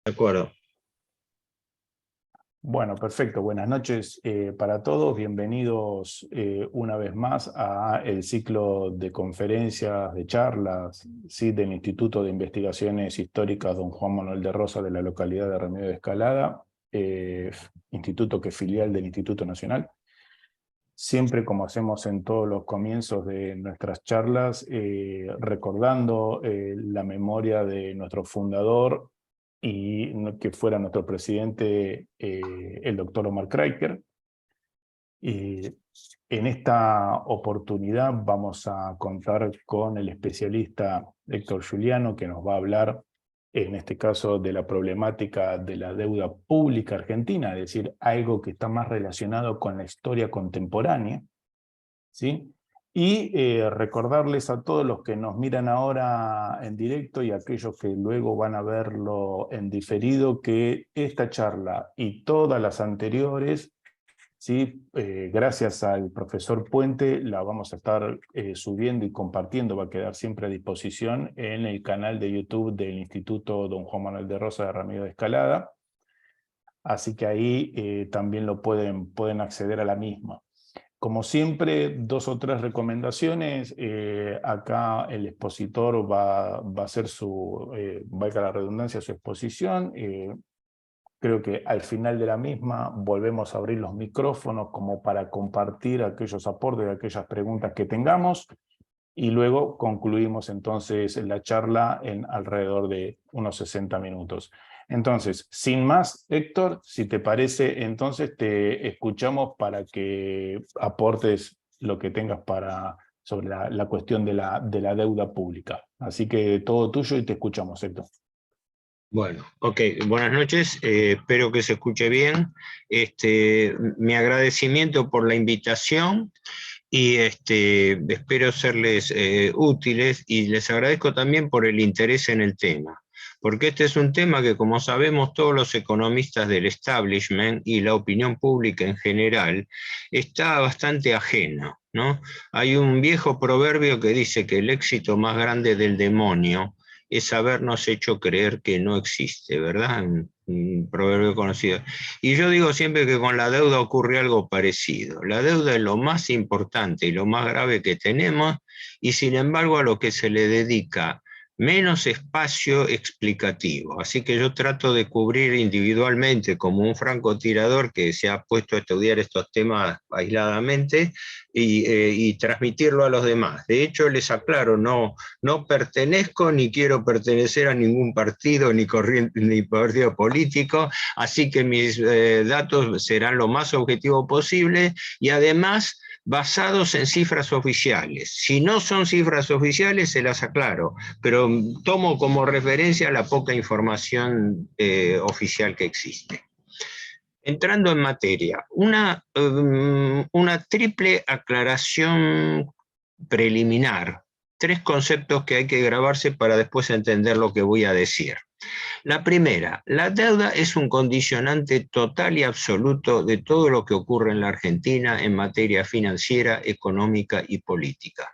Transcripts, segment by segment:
De acuerdo. Bueno, perfecto. Buenas noches para todos. Bienvenidos una vez más a el ciclo de conferencias, de charlas, ¿sí? Del Instituto de Investigaciones Históricas Don Juan Manuel de Rosas de la localidad de Remedio de Escalada, instituto que es filial del Instituto Nacional. Siempre, como hacemos en todos los comienzos de nuestras charlas, recordando la memoria de nuestro fundador y que fuera nuestro presidente, el doctor Omar Kraiker. En esta oportunidad vamos a contar con el especialista Héctor Giuliano, que nos va a hablar, en este caso, de la problemática de la deuda pública argentina, es decir, algo que está más relacionado con la historia contemporánea, ¿sí? Y recordarles a todos los que nos miran ahora en directo y aquellos que luego van a verlo en diferido, que esta charla y todas las anteriores, ¿sí? Gracias al profesor Puente, la vamos a estar subiendo y compartiendo, va a quedar siempre a disposición en el canal de YouTube del Instituto Don Juan Manuel de Rosas de Ramiro de Escalada. Así que ahí también pueden acceder a la misma. Como siempre, 2 o 3 recomendaciones. Acá el expositor va a hacer valga la redundancia, su exposición. Creo que al final de la misma volvemos a abrir los micrófonos como para compartir aquellos aportes, aquellas preguntas que tengamos, y luego concluimos entonces la charla en alrededor de unos 60 minutos. Entonces, sin más, Héctor, si te parece, entonces te escuchamos para que aportes lo que tengas sobre la cuestión de la deuda pública. Así que todo tuyo y te escuchamos, Héctor. Bueno, ok, buenas noches, espero que se escuche bien. Mi agradecimiento por la invitación y espero serles útiles, y les agradezco también por el interés en el tema, porque este es un tema que, como sabemos, todos los economistas del establishment y la opinión pública en general está bastante ajeno, ¿no? Hay un viejo proverbio que dice que el éxito más grande del demonio es habernos hecho creer que no existe, ¿verdad? Un proverbio conocido. Y yo digo siempre que con la deuda ocurre algo parecido. La deuda es lo más importante y lo más grave que tenemos, y sin embargo a lo que se le dedica menos espacio explicativo. Así que yo trato de cubrir individualmente, como un francotirador que se ha puesto a estudiar estos temas aisladamente, y transmitirlo a los demás. De hecho, les aclaro, no pertenezco ni quiero pertenecer a ningún partido ni corriente ni partido político, así que mis datos serán lo más objetivos posible, y además basados en cifras oficiales. Si no son cifras oficiales, se las aclaro, pero tomo como referencia la poca información oficial que existe. Entrando en materia, una triple aclaración preliminar, 3 conceptos que hay que grabarse para después entender lo que voy a decir. La primera, la deuda es un condicionante total y absoluto de todo lo que ocurre en la Argentina en materia financiera, económica y política.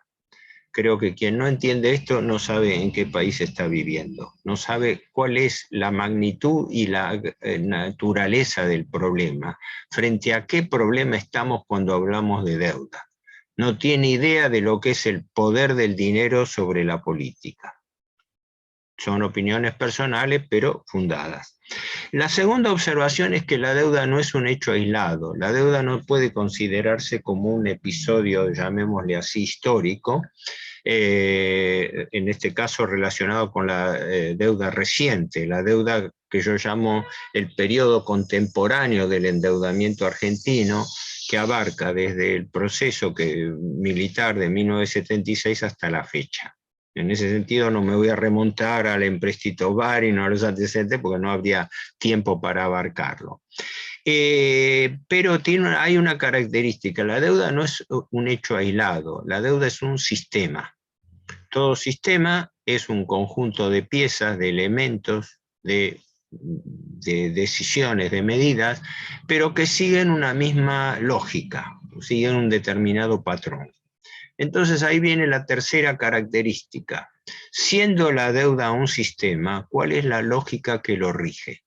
Creo que quien no entiende esto no sabe en qué país está viviendo, no sabe cuál es la magnitud y la naturaleza del problema, frente a qué problema estamos cuando hablamos de deuda. No tiene idea de lo que es el poder del dinero sobre la política. Son opiniones personales, pero fundadas. La segunda observación es que la deuda no es un hecho aislado. La deuda no puede considerarse como un episodio, llamémosle así, histórico, en este caso relacionado con la deuda reciente, la deuda que yo llamo el periodo contemporáneo del endeudamiento argentino, que abarca desde el proceso militar de 1976 hasta la fecha. En ese sentido no me voy a remontar al empréstito Bari, no a los antecedentes, porque no habría tiempo para abarcarlo. Pero hay una característica: la deuda no es un hecho aislado, la deuda es un sistema. Todo sistema es un conjunto de piezas, de elementos, de decisiones, de medidas, pero que siguen una misma lógica, siguen un determinado patrón. Entonces ahí viene la tercera característica. Siendo la deuda un sistema, ¿cuál es la lógica que lo rige?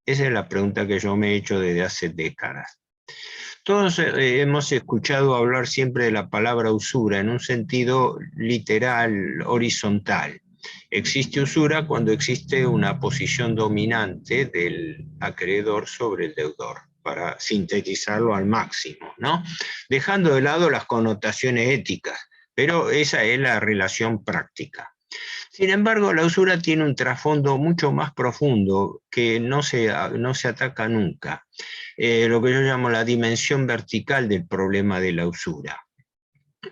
Esa es la pregunta que yo me he hecho desde hace décadas. Todos hemos escuchado hablar siempre de la palabra usura en un sentido literal, horizontal. Existe usura cuando existe una posición dominante del acreedor sobre el deudor, para sintetizarlo al máximo, ¿no? Dejando de lado las connotaciones éticas, pero esa es la relación práctica. Sin embargo, la usura tiene un trasfondo mucho más profundo que no se ataca nunca, lo que yo llamo la dimensión vertical del problema de la usura.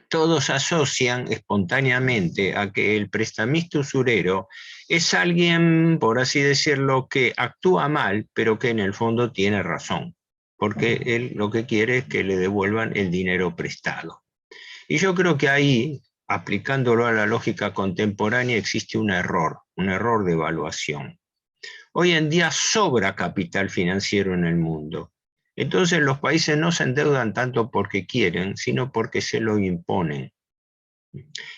Todos asocian espontáneamente a que el prestamista usurero es alguien, por así decirlo, que actúa mal, pero que en el fondo tiene razón, porque él lo que quiere es que le devuelvan el dinero prestado. Y yo creo que ahí, aplicándolo a la lógica contemporánea, existe un error de evaluación. Hoy en día sobra capital financiero en el mundo. Entonces los países no se endeudan tanto porque quieren, sino porque se lo imponen.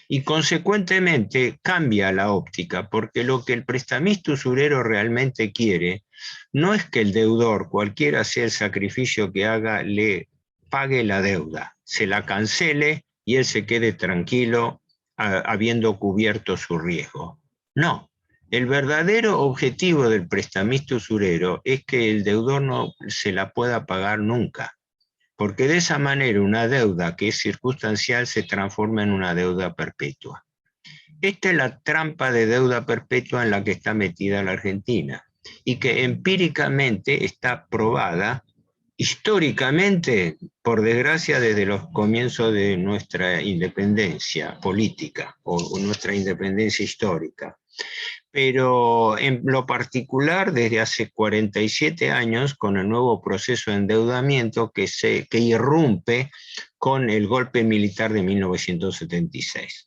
Y consecuentemente cambia la óptica, porque lo que el prestamista usurero realmente quiere no es que el deudor, cualquiera sea el sacrificio que haga, le pague la deuda, se la cancele y él se quede tranquilo habiendo cubierto su riesgo. No, el verdadero objetivo del prestamista usurero es que el deudor no se la pueda pagar nunca, porque de esa manera una deuda que es circunstancial se transforma en una deuda perpetua. Esta es la trampa de deuda perpetua en la que está metida la Argentina y que empíricamente está probada históricamente, por desgracia, desde los comienzos de nuestra independencia política o nuestra independencia histórica. Pero en lo particular desde hace 47 años con el nuevo proceso de endeudamiento que irrumpe con el golpe militar de 1976.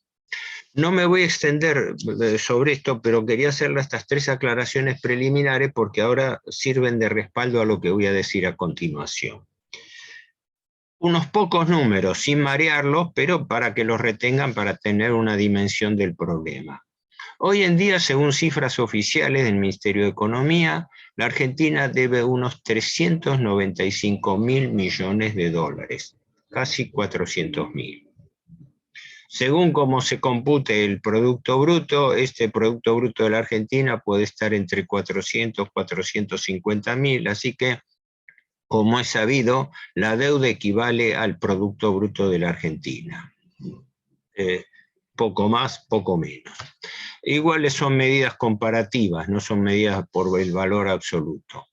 No me voy a extender sobre esto, pero quería hacerle estas tres aclaraciones preliminares porque ahora sirven de respaldo a lo que voy a decir a continuación. Unos pocos números, sin marearlos, pero para que los retengan para tener una dimensión del problema. Hoy en día, según cifras oficiales del Ministerio de Economía, la Argentina debe unos 395.000 millones de dólares, casi 400.000. Según cómo se compute el Producto Bruto, este Producto Bruto de la Argentina puede estar entre 400 y 450.000, así que, como es sabido, la deuda equivale al Producto Bruto de la Argentina. Poco más, poco menos. Iguales son medidas comparativas, no son medidas por el valor absoluto.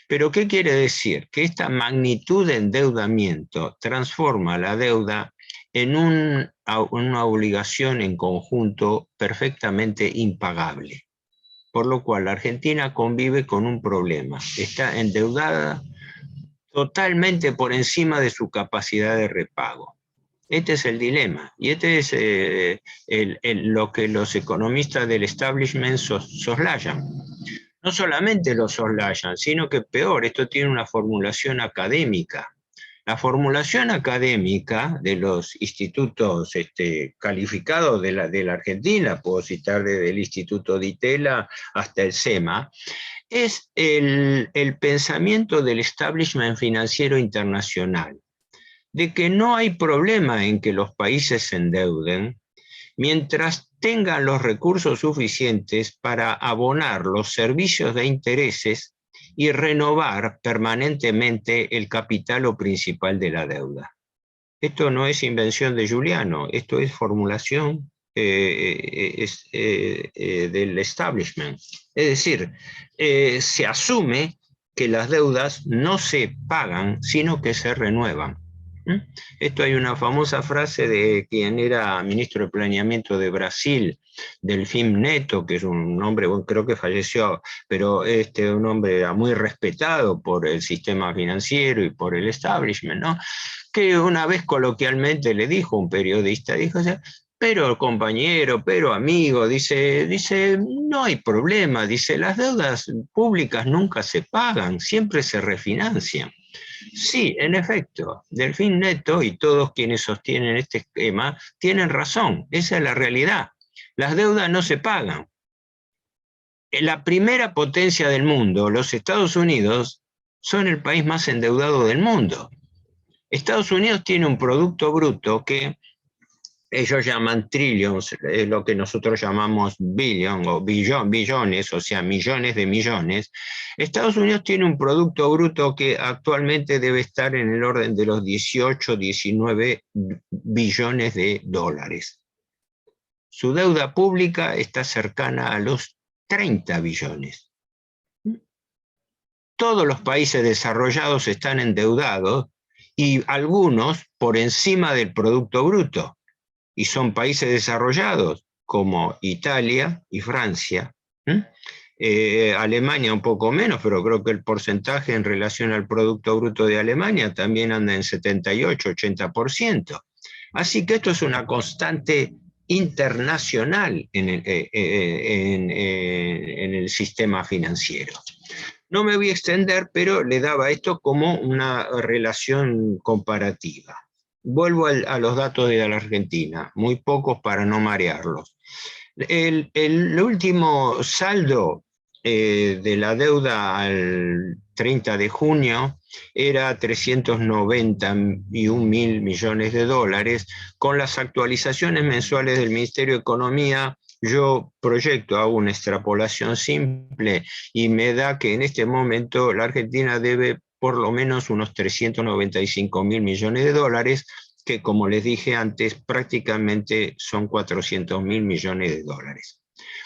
Pero ¿qué quiere decir? Que esta magnitud de endeudamiento transforma la deuda en una obligación en conjunto perfectamente impagable. Por lo cual la Argentina convive con un problema. Está endeudada totalmente por encima de su capacidad de repago. Este es el dilema, y este es lo que los economistas del establishment soslayan. No solamente lo soslayan, sino que peor, esto tiene una formulación académica. La formulación académica de los institutos calificados de la Argentina, puedo citar desde el Instituto Di Tella hasta el SEMA, es el pensamiento del establishment financiero internacional, de que no hay problema en que los países se endeuden mientras tengan los recursos suficientes para abonar los servicios de intereses y renovar permanentemente el capital o principal de la deuda. Esto no es invención de Giuliano, esto es formulación del establishment. Es decir, se asume que las deudas no se pagan, sino que se renuevan. Esto hay una famosa frase de quien era ministro de Planeamiento de Brasil, Delfim Neto, que es un hombre, bueno, creo que falleció, pero un hombre muy respetado por el sistema financiero y por el establishment, ¿no? Que una vez coloquialmente le dijo a un periodista, dijo, pero compañero, pero amigo, dice, no hay problema, dice, las deudas públicas nunca se pagan, siempre se refinancian. Sí, en efecto, Delfín Neto y todos quienes sostienen este esquema tienen razón, esa es la realidad. Las deudas no se pagan. La primera potencia del mundo, los Estados Unidos, son el país más endeudado del mundo. Estados Unidos tiene un producto bruto que ellos llaman trillions, es lo que nosotros llamamos billion o billones, o sea, millones de millones. Estados Unidos tiene un producto bruto que actualmente debe estar en el orden de los 18, 19 billones de dólares. Su deuda pública está cercana a los 30 billones. Todos los países desarrollados están endeudados y algunos por encima del producto bruto. Y son países desarrollados como Italia y Francia. Alemania un poco menos, pero creo que el porcentaje en relación al Producto Bruto de Alemania también anda en 78, 80%. Así que esto es una constante internacional en el sistema financiero. No me voy a extender, pero le daba esto como una relación comparativa. Vuelvo a los datos de la Argentina, muy pocos para no marearlos. El último saldo de la deuda al 30 de junio era 391 mil millones de dólares. Con las actualizaciones mensuales del Ministerio de Economía, yo proyecto, hago una extrapolación simple y me da que en este momento la Argentina debe por lo menos unos 395 mil millones de dólares, que como les dije antes, prácticamente son 400 mil millones de dólares.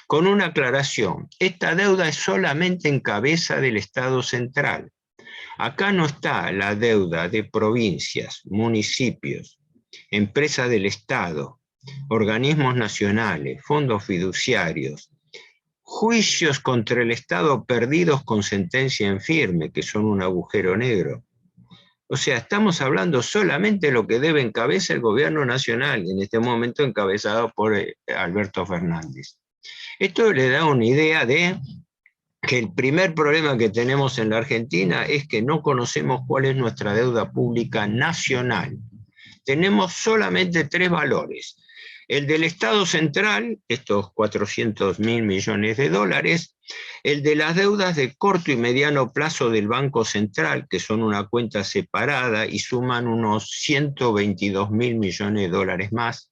Con una aclaración, esta deuda es solamente en cabeza del Estado central. Acá no está la deuda de provincias, municipios, empresas del Estado, organismos nacionales, fondos fiduciarios, juicios contra el Estado perdidos con sentencia en firme, que son un agujero negro. O sea, estamos hablando solamente de lo que debe en cabeza el gobierno nacional, en este momento encabezado por Alberto Fernández. Esto le da una idea de que el primer problema que tenemos en la Argentina es que no conocemos cuál es nuestra deuda pública nacional. Tenemos solamente tres valores. El del Estado central, estos 400 mil millones de dólares, el de las deudas de corto y mediano plazo del Banco Central, que son una cuenta separada y suman unos 122 mil millones de dólares más,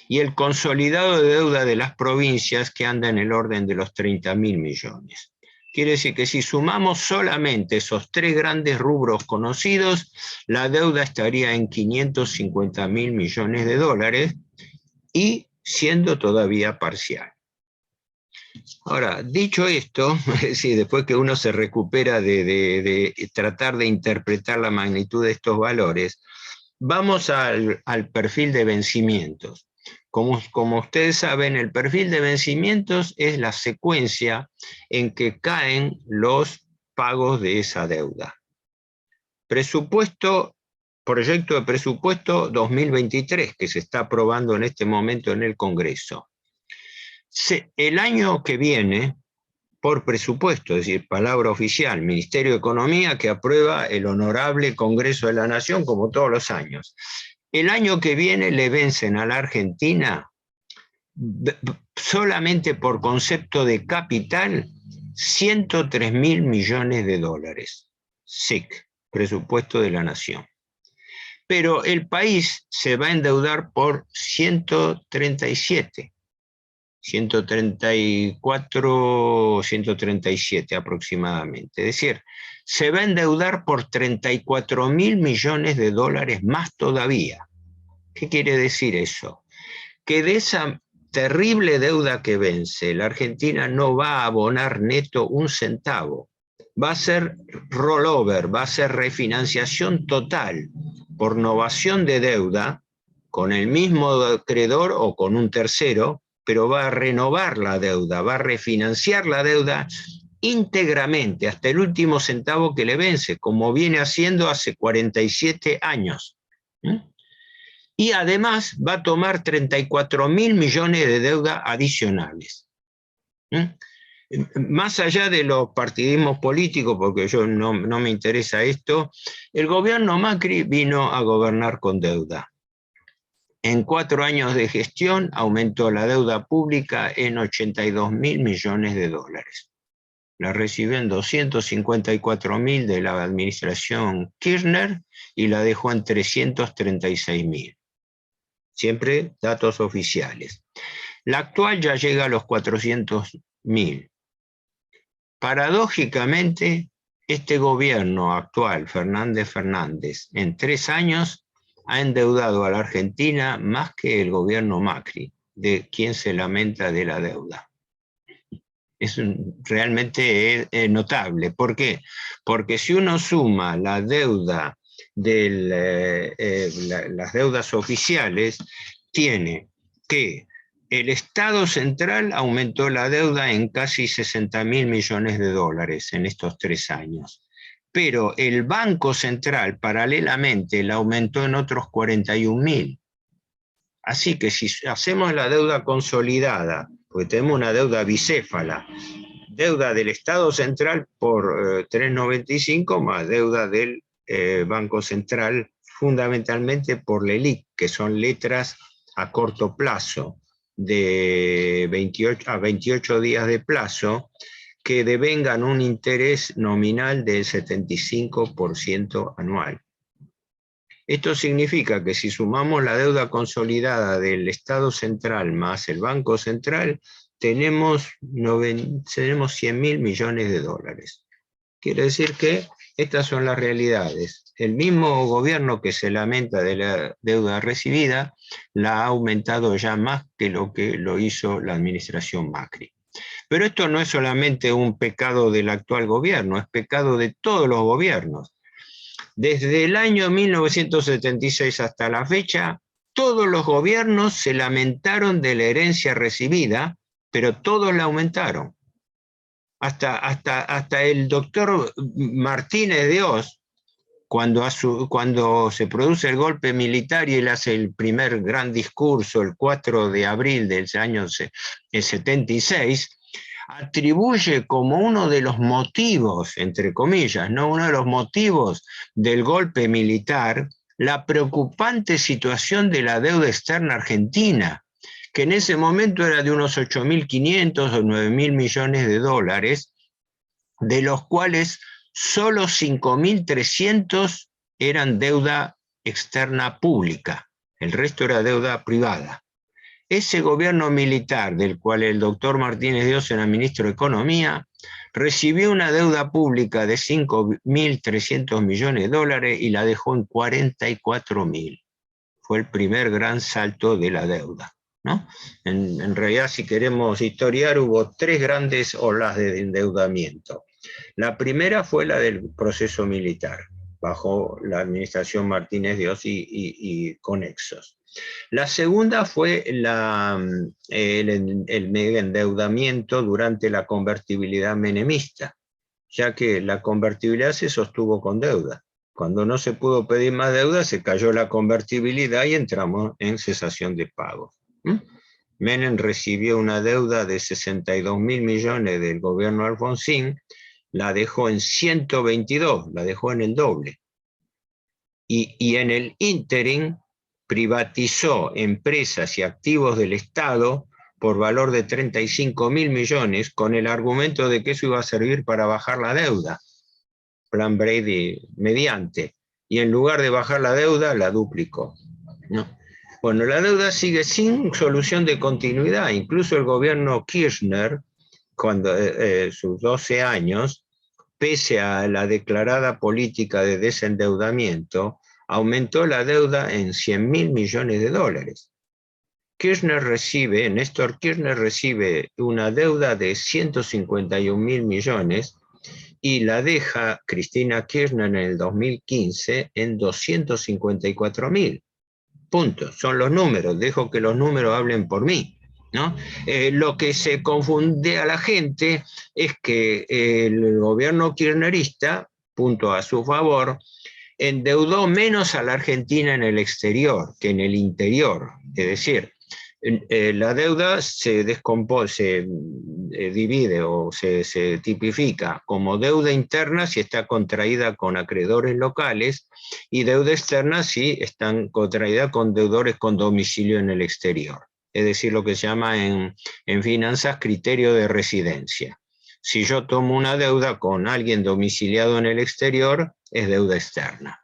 y el consolidado de deuda de las provincias, que anda en el orden de los 30 mil millones. Quiere decir que si sumamos solamente esos tres grandes rubros conocidos, la deuda estaría en 550 mil millones de dólares y siendo todavía parcial. Ahora, dicho esto, es decir, después que uno se recupera de tratar de interpretar la magnitud de estos valores, vamos al perfil de vencimientos. Como ustedes saben, el perfil de vencimientos es la secuencia en que caen los pagos de esa deuda. Proyecto de presupuesto 2023, que se está aprobando en este momento en el Congreso. El año que viene, por presupuesto, es decir, palabra oficial, Ministerio de Economía, que aprueba el honorable Congreso de la Nación, como todos los años. El año que viene le vencen a la Argentina, solamente por concepto de capital, 103 mil millones de dólares. SIC, presupuesto de la Nación. Pero el país se va a endeudar por 137. 134, 137 aproximadamente. Es decir, se va a endeudar por 34 mil millones de dólares más todavía. ¿Qué quiere decir eso? Que de esa terrible deuda que vence, la Argentina no va a abonar neto un centavo. Va a ser rollover, va a ser refinanciación total por novación de deuda con el mismo acreedor o con un tercero, pero va a renovar la deuda, va a refinanciar la deuda íntegramente, hasta el último centavo que le vence, como viene haciendo hace 47 años. Y además va a tomar 34 mil millones de deuda adicionales. Más allá de los partidismos políticos, porque yo no me interesa esto, el gobierno Macri vino a gobernar con deuda. En 4 años de gestión aumentó la deuda pública en 82.000 millones de dólares. La recibió en 254.000 de la administración Kirchner y la dejó en 336.000. Siempre datos oficiales. La actual ya llega a los 400.000. Paradójicamente, este gobierno actual, Fernández, en 3 años ha endeudado a la Argentina más que el gobierno Macri, de quien se lamenta de la deuda. Es realmente notable. ¿Por qué? Porque si uno suma la deuda las deudas oficiales, tiene que el Estado central aumentó la deuda en casi 60.000 millones de dólares en estos 3 años. Pero el Banco Central paralelamente la aumentó en otros 41.000. Así que si hacemos la deuda consolidada, porque tenemos una deuda bicéfala, deuda del Estado Central por 3,95 más deuda del Banco Central fundamentalmente por LELIQ, que son letras a corto plazo, de 28 a 28 días de plazo, que devengan un interés nominal del 75% anual. Esto significa que si sumamos la deuda consolidada del Estado Central más el Banco Central, tenemos 100.000 millones de dólares. Quiere decir que estas son las realidades. El mismo gobierno que se lamenta de la deuda recibida la ha aumentado ya más que lo hizo la administración Macri. Pero esto no es solamente un pecado del actual gobierno, es pecado de todos los gobiernos. Desde el año 1976 hasta la fecha, todos los gobiernos se lamentaron de la herencia recibida, pero todos la aumentaron. Hasta el doctor Martínez de Oz, cuando se produce el golpe militar y él hace el primer gran discurso el 4 de abril del año 76, atribuye como uno de los motivos, entre comillas, ¿no? Uno de los motivos del golpe militar, la preocupante situación de la deuda externa argentina, que en ese momento era de unos 8.500 o 9.000 millones de dólares, de los cuales solo 5.300 eran deuda externa pública, el resto era deuda privada. Ese gobierno militar, del cual el doctor Martínez de Oz era ministro de Economía, recibió una deuda pública de 5.300 millones de dólares y la dejó en 44.000. Fue el primer gran salto de la deuda, ¿no? En realidad, si queremos historiar, hubo 3 grandes olas de endeudamiento. La primera fue la del proceso militar, bajo la administración Martínez de Oz y conexos. La segunda fue el mega endeudamiento durante la convertibilidad menemista, ya que la convertibilidad se sostuvo con deuda. Cuando no se pudo pedir más deuda, se cayó la convertibilidad y entramos en cesación de pagos. Menem recibió una deuda de 62.000 millones del gobierno Alfonsín, la dejó en 122, la dejó en el doble. Y en el ínterin privatizó empresas y activos del Estado por valor de 35.000 millones con el argumento de que eso iba a servir para bajar la deuda, plan Brady mediante, y en lugar de bajar la deuda la duplicó, ¿no? Bueno, la deuda sigue sin solución de continuidad. Incluso el gobierno Kirchner, cuando sus 12 años, pese a la declarada política de desendeudamiento, aumentó la deuda en 100.000 millones de dólares. Néstor Kirchner recibe una deuda de 151.000 millones y la deja Cristina Kirchner en el 2015 en 254.000. Punto. Son los números. Dejo que los números hablen por mí, ¿no? Lo que se confunde a la gente es que el gobierno kirchnerista, punto a su favor, endeudó menos a la Argentina en el exterior que en el interior. Es decir, la deuda se divide o se tipifica como deuda interna si está contraída con acreedores locales y deuda externa si están contraída con deudores con domicilio en el exterior. Es decir, lo que se llama en finanzas criterio de residencia. Si yo tomo una deuda con alguien domiciliado en el exterior, es deuda externa.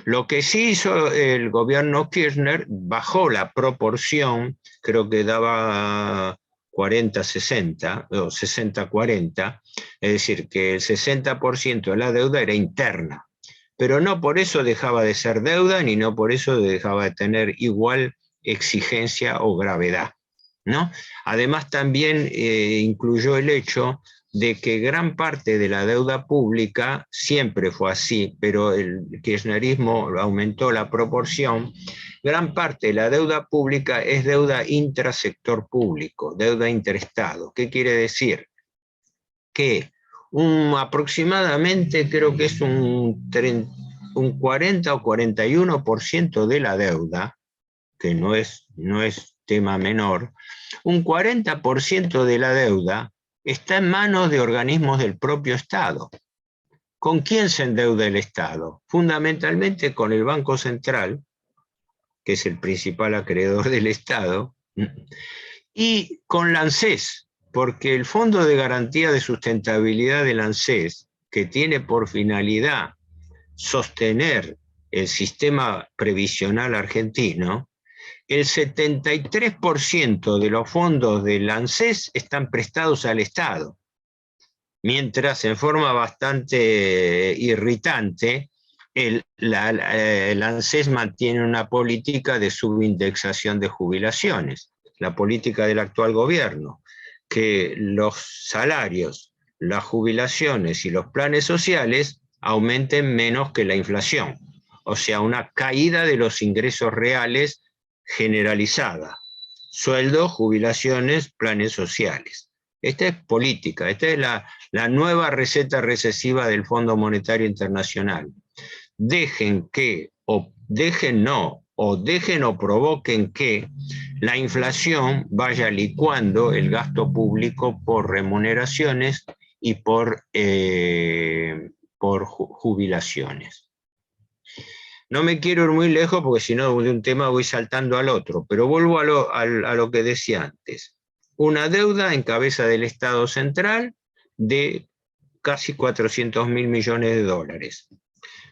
Lo que sí hizo el gobierno Kirchner, bajó la proporción, creo que daba 40-60, o 60-40, es decir, que el 60% de la deuda era interna, pero no por eso dejaba de ser deuda, ni no por eso dejaba de tener igual exigencia o gravedad, ¿no? Además también incluyó el hecho de que gran parte de la deuda pública siempre fue así, pero el kirchnerismo aumentó la proporción. Gran parte de la deuda pública es deuda intrasector público, deuda interestado. ¿Qué quiere decir? Que aproximadamente creo que es un 40 o 41% de la deuda, que no es tema menor, un 40% de la deuda está en manos de organismos del propio Estado. ¿Con quién se endeuda el Estado? Fundamentalmente con el Banco Central, que es el principal acreedor del Estado, y con la ANSES, porque el Fondo de Garantía de Sustentabilidad de la ANSES, que tiene por finalidad sostener el sistema previsional argentino, el 73% de los fondos del ANSES están prestados al Estado, mientras en forma bastante irritante el ANSES mantiene una política de subindexación de jubilaciones, la política del actual gobierno, que los salarios, las jubilaciones y los planes sociales aumenten menos que la inflación, o sea, una caída de los ingresos reales generalizada, sueldos, jubilaciones, planes sociales. Esta es política, esta es la nueva receta recesiva del Fondo Monetario Internacional. Dejen o provoquen que la inflación vaya licuando el gasto público por remuneraciones y por jubilaciones. No me quiero ir muy lejos porque si no de un tema voy saltando al otro, pero vuelvo a lo que decía antes. Una deuda en cabeza del Estado central de casi 400.000 millones de dólares.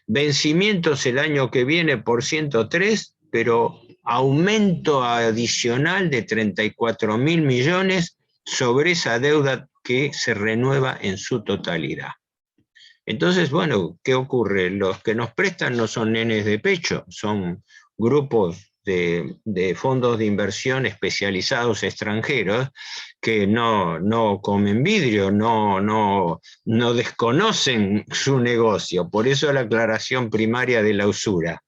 Vencimientos el año que viene por 103, pero aumento adicional de 34.000 millones sobre esa deuda que se renueva en su totalidad. Entonces, bueno, ¿qué ocurre? Los que nos prestan no son nenes de pecho, son grupos de fondos de inversión especializados extranjeros que no comen vidrio, no desconocen su negocio. Por eso la aclaración primaria de la usura.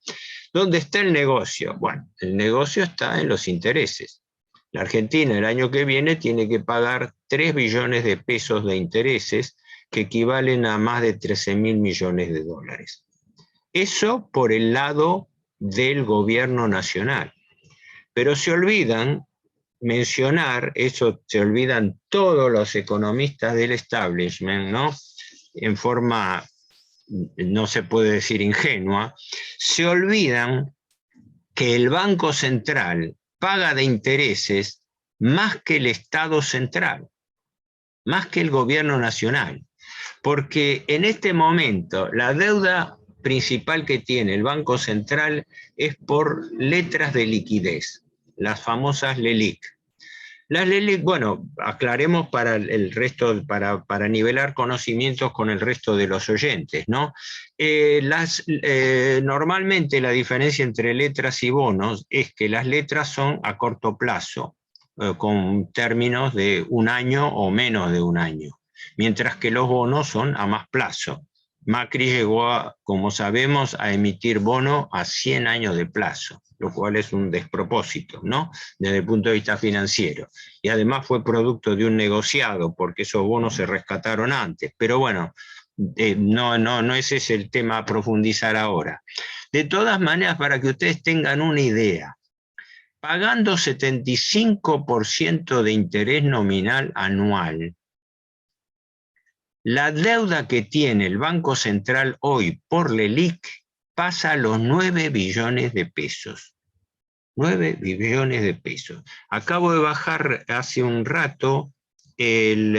¿Dónde está el negocio? Bueno, el negocio está en los intereses. La Argentina el año que viene tiene que pagar 3 billones de pesos de intereses que equivalen a más de 13.000 millones de dólares. Eso por el lado del gobierno nacional. Pero se olvidan mencionar, eso se olvidan todos los economistas del establishment, ¿no? En forma, no se puede decir ingenua, se olvidan que el Banco Central paga de intereses más que el Estado central, más que el gobierno nacional. Porque en este momento la deuda principal que tiene el Banco Central es por letras de liquidez, las famosas LELIQ. Las LELIQ, bueno, aclaremos para el resto, para nivelar conocimientos con el resto de los oyentes, ¿no? Normalmente la diferencia entre letras y bonos es que las letras son a corto plazo, con términos de un año o menos de un año, mientras que los bonos son a más plazo. Macri llegó, como sabemos, a emitir bono a 100 años de plazo, lo cual es un despropósito, ¿no? Desde el punto de vista financiero. Y además fue producto de un negociado, porque esos bonos se rescataron antes. Pero bueno, no ese es el tema a profundizar ahora. De todas maneras, para que ustedes tengan una idea, pagando 75% de interés nominal anual, La deuda que tiene el Banco Central hoy por LELIQ pasa a los 9 billones de pesos. 9 billones de pesos. Acabo de bajar hace un rato el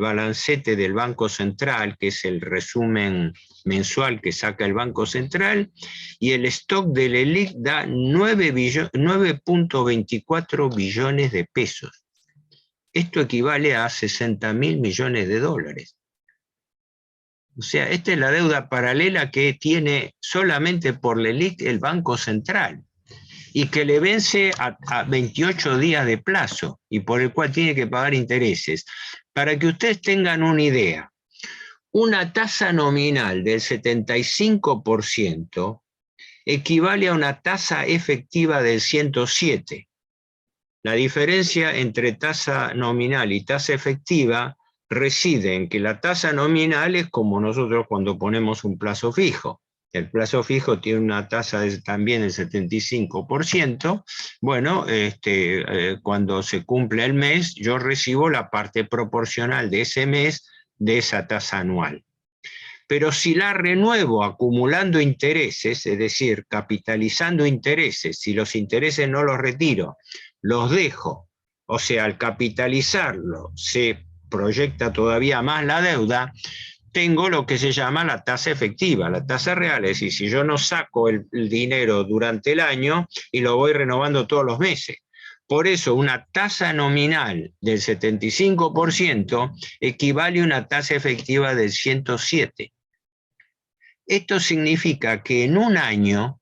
balancete del Banco Central, que es el resumen mensual que saca el Banco Central, y el stock del LELIQ da 9.24 billones de pesos. Esto equivale a 60.000 millones de dólares. O sea, esta es la deuda paralela que tiene solamente por LELIQ el Banco Central y que le vence a 28 días de plazo y por el cual tiene que pagar intereses. Para que ustedes tengan una idea, una tasa nominal del 75% equivale a una tasa efectiva del 107%. La diferencia entre tasa nominal y tasa efectiva reside en que la tasa nominal es como nosotros cuando ponemos un plazo fijo. El plazo fijo tiene una tasa también del 75%. Bueno, cuando se cumple el mes, yo recibo la parte proporcional de ese mes de esa tasa anual. Pero si la renuevo acumulando intereses, es decir, capitalizando intereses, si los intereses no los retiro, los dejo, o sea, al capitalizarlo se proyecta todavía más la deuda, tengo lo que se llama la tasa efectiva, la tasa real, es decir, si yo no saco el dinero durante el año y lo voy renovando todos los meses. Por eso una tasa nominal del 75% equivale a una tasa efectiva del 107%. Esto significa que en un año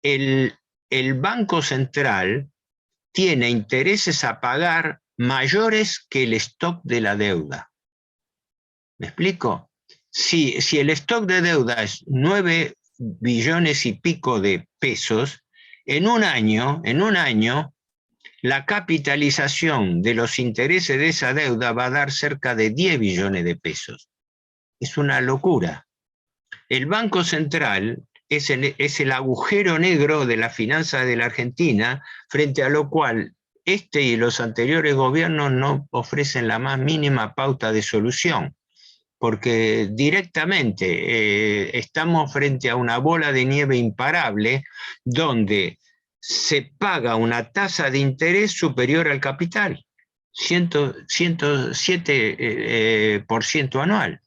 el Banco Central tiene intereses a pagar mayores que el stock de la deuda. ¿Me explico? Si el stock de deuda es 9 billones y pico de pesos, en un año, la capitalización de los intereses de esa deuda va a dar cerca de 10 billones de pesos. Es una locura. El Banco Central es el agujero negro de la finanza de la Argentina, frente a lo cual este y los anteriores gobiernos no ofrecen la más mínima pauta de solución, porque directamente estamos frente a una bola de nieve imparable donde se paga una tasa de interés superior al capital, 107% anual.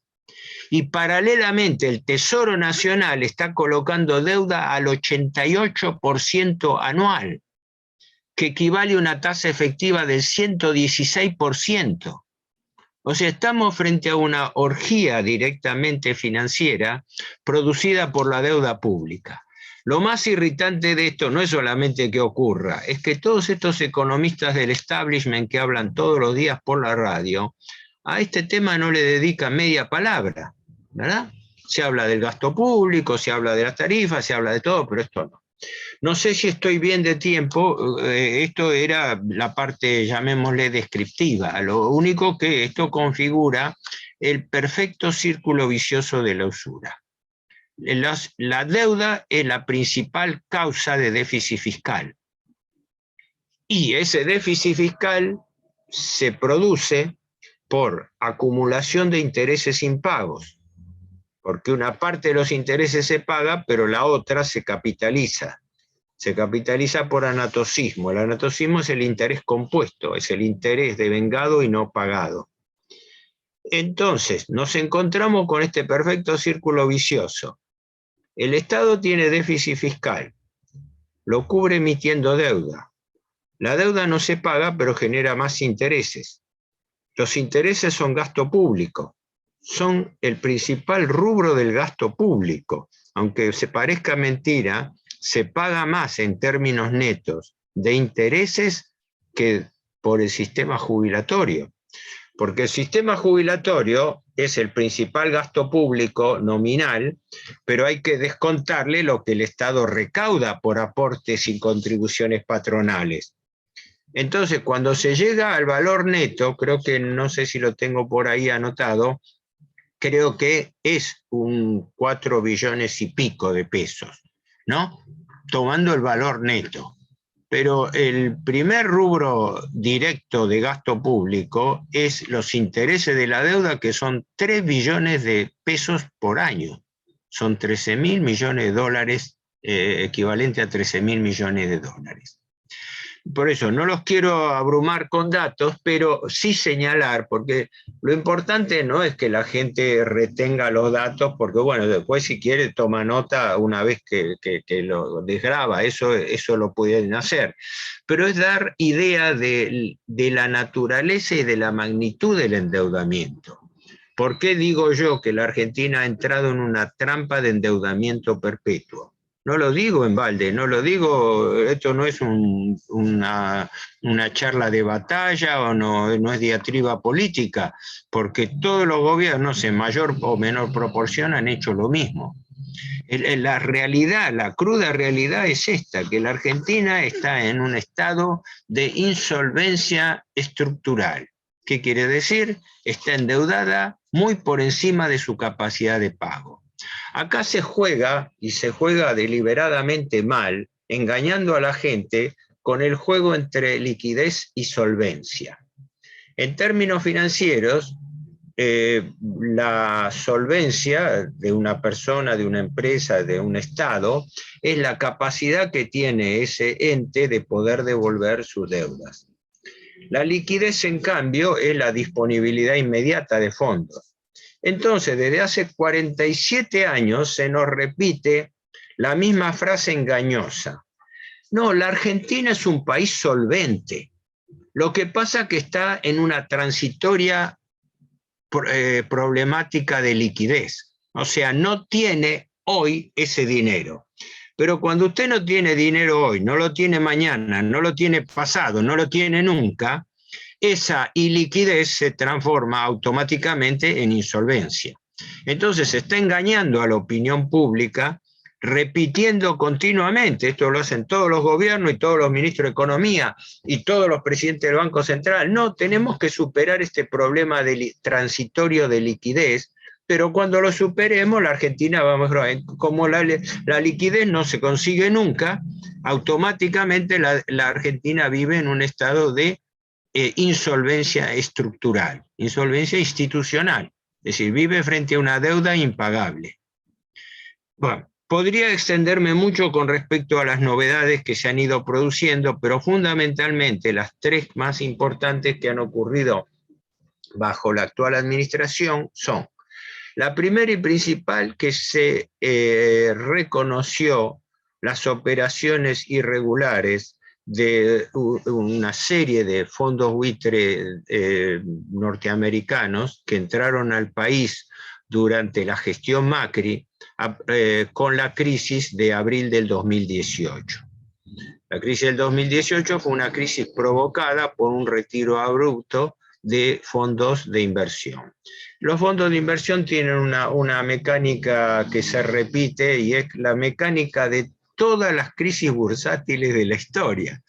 Y paralelamente el Tesoro Nacional está colocando deuda al 88% anual, que equivale a una tasa efectiva del 116%. O sea, estamos frente a una orgía directamente financiera producida por la deuda pública. Lo más irritante de esto no es solamente que ocurra, es que todos estos economistas del establishment que hablan todos los días por la radio, a este tema no le dedican media palabra, ¿verdad? Se habla del gasto público, se habla de las tarifas, se habla de todo, pero esto no. No sé si estoy bien de tiempo, esto era la parte, llamémosle, descriptiva. Lo único que esto configura el perfecto círculo vicioso de la usura. La deuda es la principal causa de déficit fiscal. Y ese déficit fiscal se produce por acumulación de intereses impagos, porque una parte de los intereses se paga, pero la otra se capitaliza. Se capitaliza por anatocismo. El anatocismo es el interés compuesto, es el interés devengado y no pagado. Entonces, nos encontramos con este perfecto círculo vicioso. El Estado tiene déficit fiscal, lo cubre emitiendo deuda. La deuda no se paga, pero genera más intereses. Los intereses son gasto público, son el principal rubro del gasto público. Aunque se parezca mentira, se paga más en términos netos de intereses que por el sistema jubilatorio. Porque el sistema jubilatorio es el principal gasto público nominal, pero hay que descontarle lo que el Estado recauda por aportes y contribuciones patronales. Entonces, cuando se llega al valor neto, creo que, no sé si lo tengo por ahí anotado, creo que es un 4 billones y pico de pesos, ¿no? Tomando el valor neto. pero el primer rubro directo de gasto público es los intereses de la deuda, que son 3 billones de pesos por año. Son 13.000 millones de dólares, equivalente a 13.000 millones de dólares. Por eso no los quiero abrumar con datos, pero sí señalar, porque lo importante no es que la gente retenga los datos, porque bueno, después si quiere toma nota una vez que lo desgraba, eso lo pueden hacer, pero es dar idea de la naturaleza y de la magnitud del endeudamiento. ¿Por qué digo yo que la Argentina ha entrado en una trampa de endeudamiento perpetuo? No lo digo en balde, no lo digo, esto no es una charla de batalla o no es diatriba política, porque todos los gobiernos en mayor o menor proporción han hecho lo mismo. La realidad, la cruda realidad es esta, que la Argentina está en un estado de insolvencia estructural. ¿Qué quiere decir? Está endeudada muy por encima de su capacidad de pago. Acá se juega, y se juega deliberadamente mal, engañando a la gente con el juego entre liquidez y solvencia. En términos financieros, la solvencia de una persona, de una empresa, de un Estado, es la capacidad que tiene ese ente de poder devolver sus deudas. La liquidez, en cambio, es la disponibilidad inmediata de fondos. Entonces, desde hace 47 años se nos repite la misma frase engañosa. No, la Argentina es un país solvente. Lo que pasa es que está en una transitoria problemática de liquidez. O sea, no tiene hoy ese dinero. Pero cuando usted no tiene dinero hoy, no lo tiene mañana, no lo tiene pasado, no lo tiene nunca, esa iliquidez se transforma automáticamente en insolvencia. Entonces se está engañando a la opinión pública, repitiendo continuamente, esto lo hacen todos los gobiernos y todos los ministros de Economía y todos los presidentes del Banco Central. No, tenemos que superar este problema transitorio de liquidez, pero cuando lo superemos, la Argentina va a mejorar. Como la liquidez no se consigue nunca, automáticamente la Argentina vive en un estado de insolvencia estructural, insolvencia institucional, es decir, vive frente a una deuda impagable. Bueno, podría extenderme mucho con respecto a las novedades que se han ido produciendo, pero fundamentalmente las 3 más importantes que han ocurrido bajo la actual administración son: la primera y principal, que se reconoció las operaciones irregulares de una serie de fondos buitre norteamericanos que entraron al país durante la gestión Macri con la crisis de abril del 2018. La crisis del 2018 fue una crisis provocada por un retiro abrupto de fondos de inversión. Los fondos de inversión tienen una mecánica que se repite, y es la mecánica de todas las crisis bursátiles de la historia.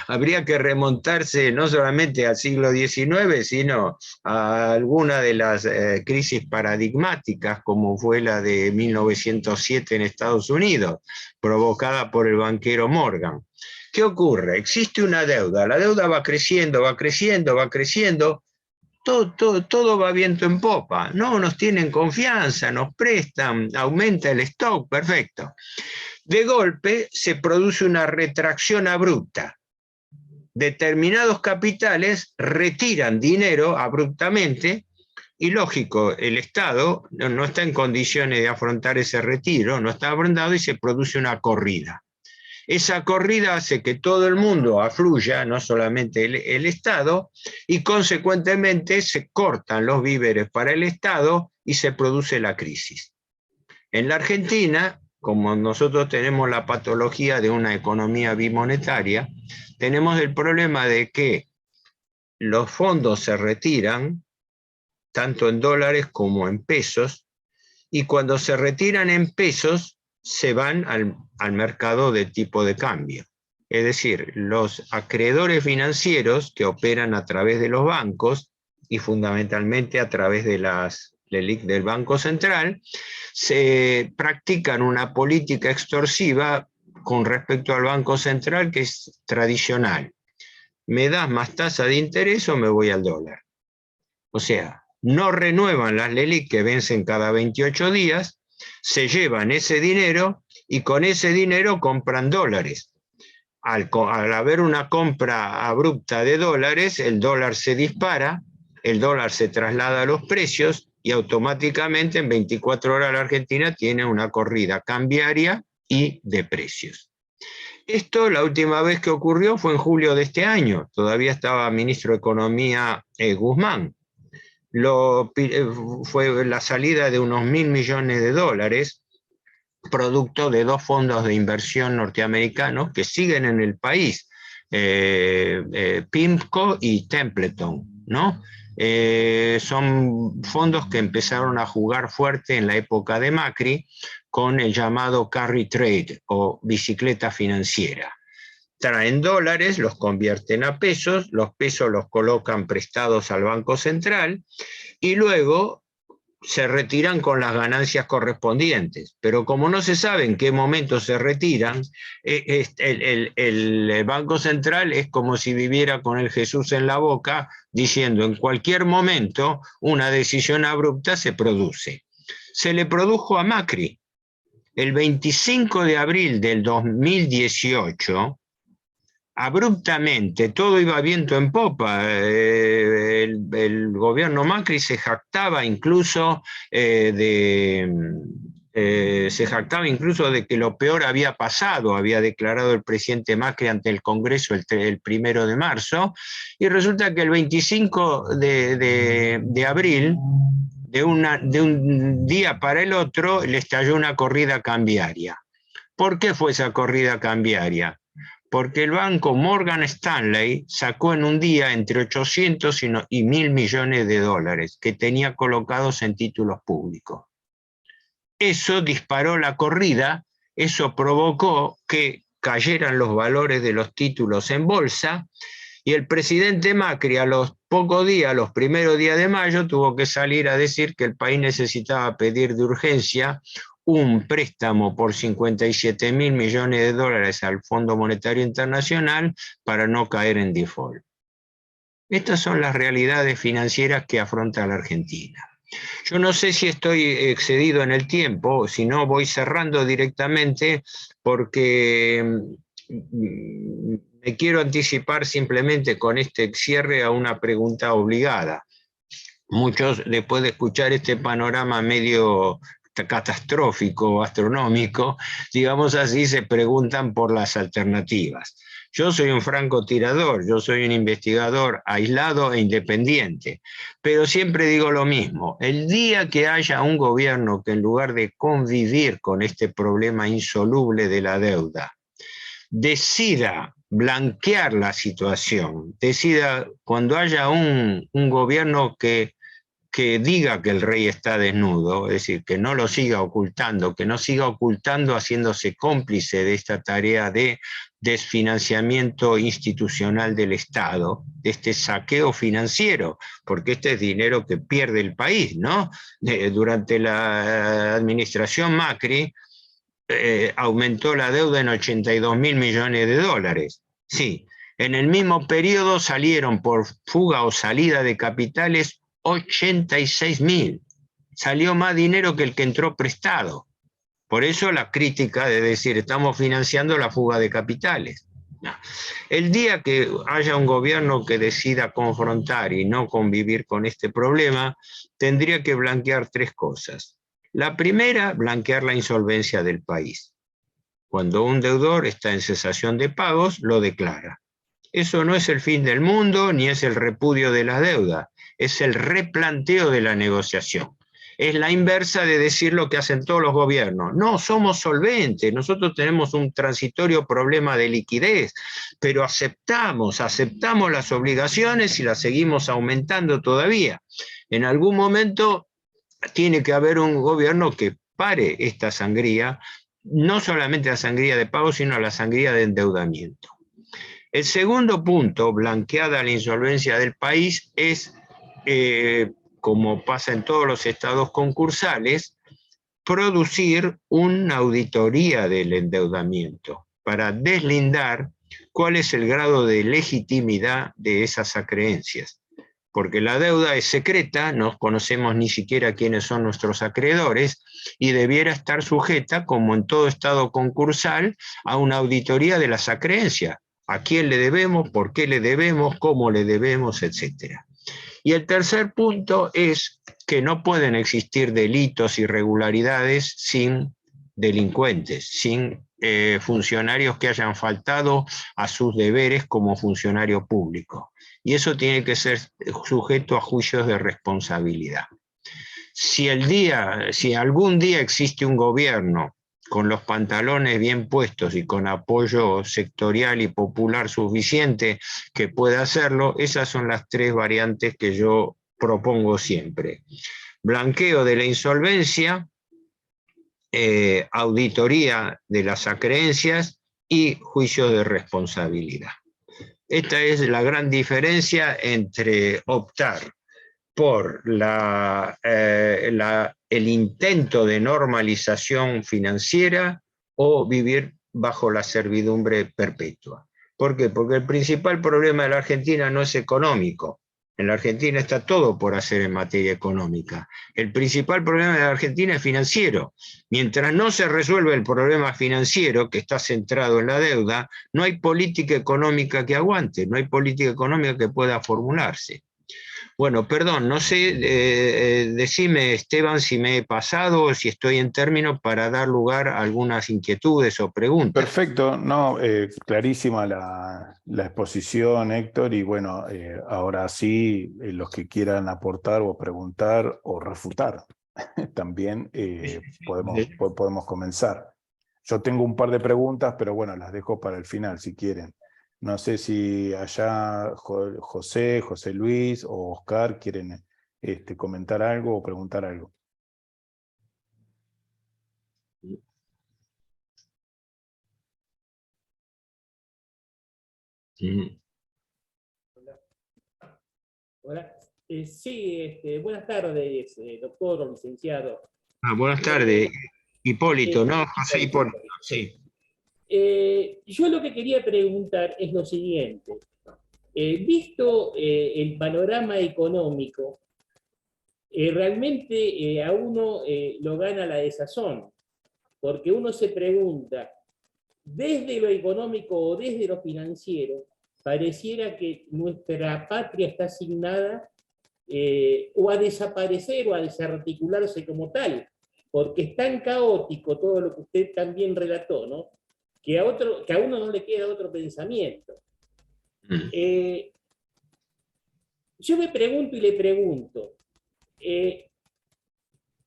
Habría que remontarse no solamente al siglo XIX, sino a alguna de las crisis paradigmáticas, como fue la de 1907 en Estados Unidos, provocada por el banquero Morgan. ¿Qué ocurre? Existe una deuda, la deuda va creciendo, va creciendo, va creciendo, todo va viento en popa, no nos tienen confianza, nos prestan, aumenta el stock, perfecto. De golpe se produce una retracción abrupta. Determinados capitales retiran dinero abruptamente y, lógico, el Estado no está en condiciones de afrontar ese retiro, no está afrontado, y se produce una corrida. Esa corrida hace que todo el mundo afluya, no solamente el Estado, y consecuentemente se cortan los víveres para el Estado y se produce la crisis. En la Argentina, como nosotros tenemos la patología de una economía bimonetaria, tenemos el problema de que los fondos se retiran tanto en dólares como en pesos, y cuando se retiran en pesos se van al mercado de tipo de cambio. Es decir, los acreedores financieros que operan a través de los bancos y fundamentalmente a través de del Banco Central, se practican una política extorsiva con respecto al Banco Central, que es tradicional. ¿Me das más tasa de interés o me voy al dólar? O sea, no renuevan las LELIQ que vencen cada 28 días, se llevan ese dinero y con ese dinero compran dólares. Al haber una compra abrupta de dólares, el dólar se dispara, el dólar se traslada a los precios y automáticamente en 24 horas la Argentina tiene una corrida cambiaria y de precios. Esto la última vez que ocurrió fue en julio de este año, todavía estaba ministro de Economía Guzmán. Fue la salida de unos 1.000 millones de dólares, producto de dos fondos de inversión norteamericanos que siguen en el país, PIMCO y Templeton, ¿no? Son fondos que empezaron a jugar fuerte en la época de Macri con el llamado carry trade o bicicleta financiera. Traen dólares, los convierten a pesos, los pesos los colocan prestados al Banco Central y luego se retiran con las ganancias correspondientes. Pero como no se sabe en qué momento se retiran, el Banco Central es como si viviera con el Jesús en la boca, diciendo en cualquier momento una decisión abrupta se produce. Se le produjo a Macri. El 25 de abril del 2018, abruptamente, todo iba viento en popa, el gobierno Macri se jactaba incluso de que lo peor había pasado, había declarado el presidente Macri ante el Congreso el 1 de marzo, y resulta que el 25 de abril, de un día para el otro, le estalló una corrida cambiaria. ¿Por qué fue esa corrida cambiaria? Porque el banco Morgan Stanley sacó en un día entre 800 y 1.000 millones de dólares que tenía colocados en títulos públicos. Eso disparó la corrida, eso provocó que cayeran los valores de los títulos en bolsa y el presidente Macri a los pocos días, los primeros días de mayo, tuvo que salir a decir que el país necesitaba pedir de urgencia un préstamo por 57.000 millones de dólares al Fondo Monetario Internacional para no caer en default. Estas son las realidades financieras que afronta la Argentina. Yo no sé si estoy excedido en el tiempo, si no voy cerrando directamente porque me quiero anticipar simplemente con este cierre a una pregunta obligada. Muchos, después de escuchar este panorama medio catastrófico, astronómico, digamos así, se preguntan por las alternativas. Yo soy un francotirador, yo soy un investigador aislado e independiente, pero siempre digo lo mismo, el día que haya un gobierno que en lugar de convivir con este problema insoluble de la deuda, decida blanquear la situación, decida cuando haya un gobierno que diga que el rey está desnudo, es decir, que no lo siga ocultando, que no siga ocultando haciéndose cómplice de esta tarea de desfinanciamiento institucional del Estado, de este saqueo financiero, porque este es dinero que pierde el país, ¿no? Durante la administración Macri aumentó la deuda en 82.000 millones de dólares. Sí, en el mismo periodo salieron por fuga o salida de capitales 86.000. Salió más dinero que el que entró prestado. Por eso la crítica de decir estamos financiando la fuga de capitales. No. El día que haya un gobierno que decida confrontar y no convivir con este problema, tendría que blanquear tres cosas. La primera, blanquear la insolvencia del país. Cuando un deudor está en cesación de pagos, lo declara. Eso no es el fin del mundo, ni es el repudio de la deuda, es el replanteo de la negociación. Es la inversa de decir lo que hacen todos los gobiernos. No, somos solventes, nosotros tenemos un transitorio problema de liquidez, pero aceptamos las obligaciones y las seguimos aumentando todavía. En algún momento tiene que haber un gobierno que pare esta sangría, no solamente la sangría de pago, sino la sangría de endeudamiento. El segundo punto, blanqueada la insolvencia del país, es, como pasa en todos los estados concursales, producir una auditoría del endeudamiento. para deslindar cuál es el grado de legitimidad de esas acreencias. Porque la deuda es secreta, no conocemos ni siquiera quiénes son nuestros acreedores, y debiera estar sujeta, como en todo estado concursal, a una auditoría de las acreencias. ¿A quién le debemos? ¿Por qué le debemos? ¿Cómo le debemos? Etcétera. Y el tercer punto es que no pueden existir delitos, irregularidades sin delincuentes, sin funcionarios que hayan faltado a sus deberes como funcionario público. Y eso tiene que ser sujeto a juicios de responsabilidad. Si algún día existe un gobierno con los pantalones bien puestos y con apoyo sectorial y popular suficiente que pueda hacerlo, esas son las tres variantes que yo propongo siempre. Blanqueo de la insolvencia, auditoría de las acreencias y juicio de responsabilidad. Esta es la gran diferencia entre optar por el intento de normalización financiera o vivir bajo la servidumbre perpetua. ¿Por qué? Porque el principal problema de la Argentina no es económico. En la Argentina está todo por hacer en materia económica. El principal problema de la Argentina es financiero. Mientras no se resuelve el problema financiero, que está centrado en la deuda, no hay política económica que aguante, no hay política económica que pueda formularse. Bueno, perdón, no sé, decime, Esteban, si me he pasado o si estoy en términos para dar lugar a algunas inquietudes o preguntas. Perfecto, no, clarísima la exposición, Héctor, y bueno, ahora sí, los que quieran aportar o preguntar o refutar, también podemos comenzar. Yo tengo un par de preguntas, pero bueno, las dejo para el final, si quieren. No sé si allá José Luis o Oscar quieren comentar algo o preguntar algo. Hola. Sí, buenas tardes, doctor o licenciado. Buenas tardes, Hipólito, ¿no? José Hipólito. Hipólito, sí. Yo lo que quería preguntar es lo siguiente. Visto el panorama económico, realmente a uno lo gana la desazón, porque uno se pregunta, desde lo económico o desde lo financiero, pareciera que nuestra patria está asignada o a desaparecer o a desarticularse como tal, porque es tan caótico todo lo que usted también relató, ¿no? Que a uno no le queda otro pensamiento. Yo me pregunto y le pregunto,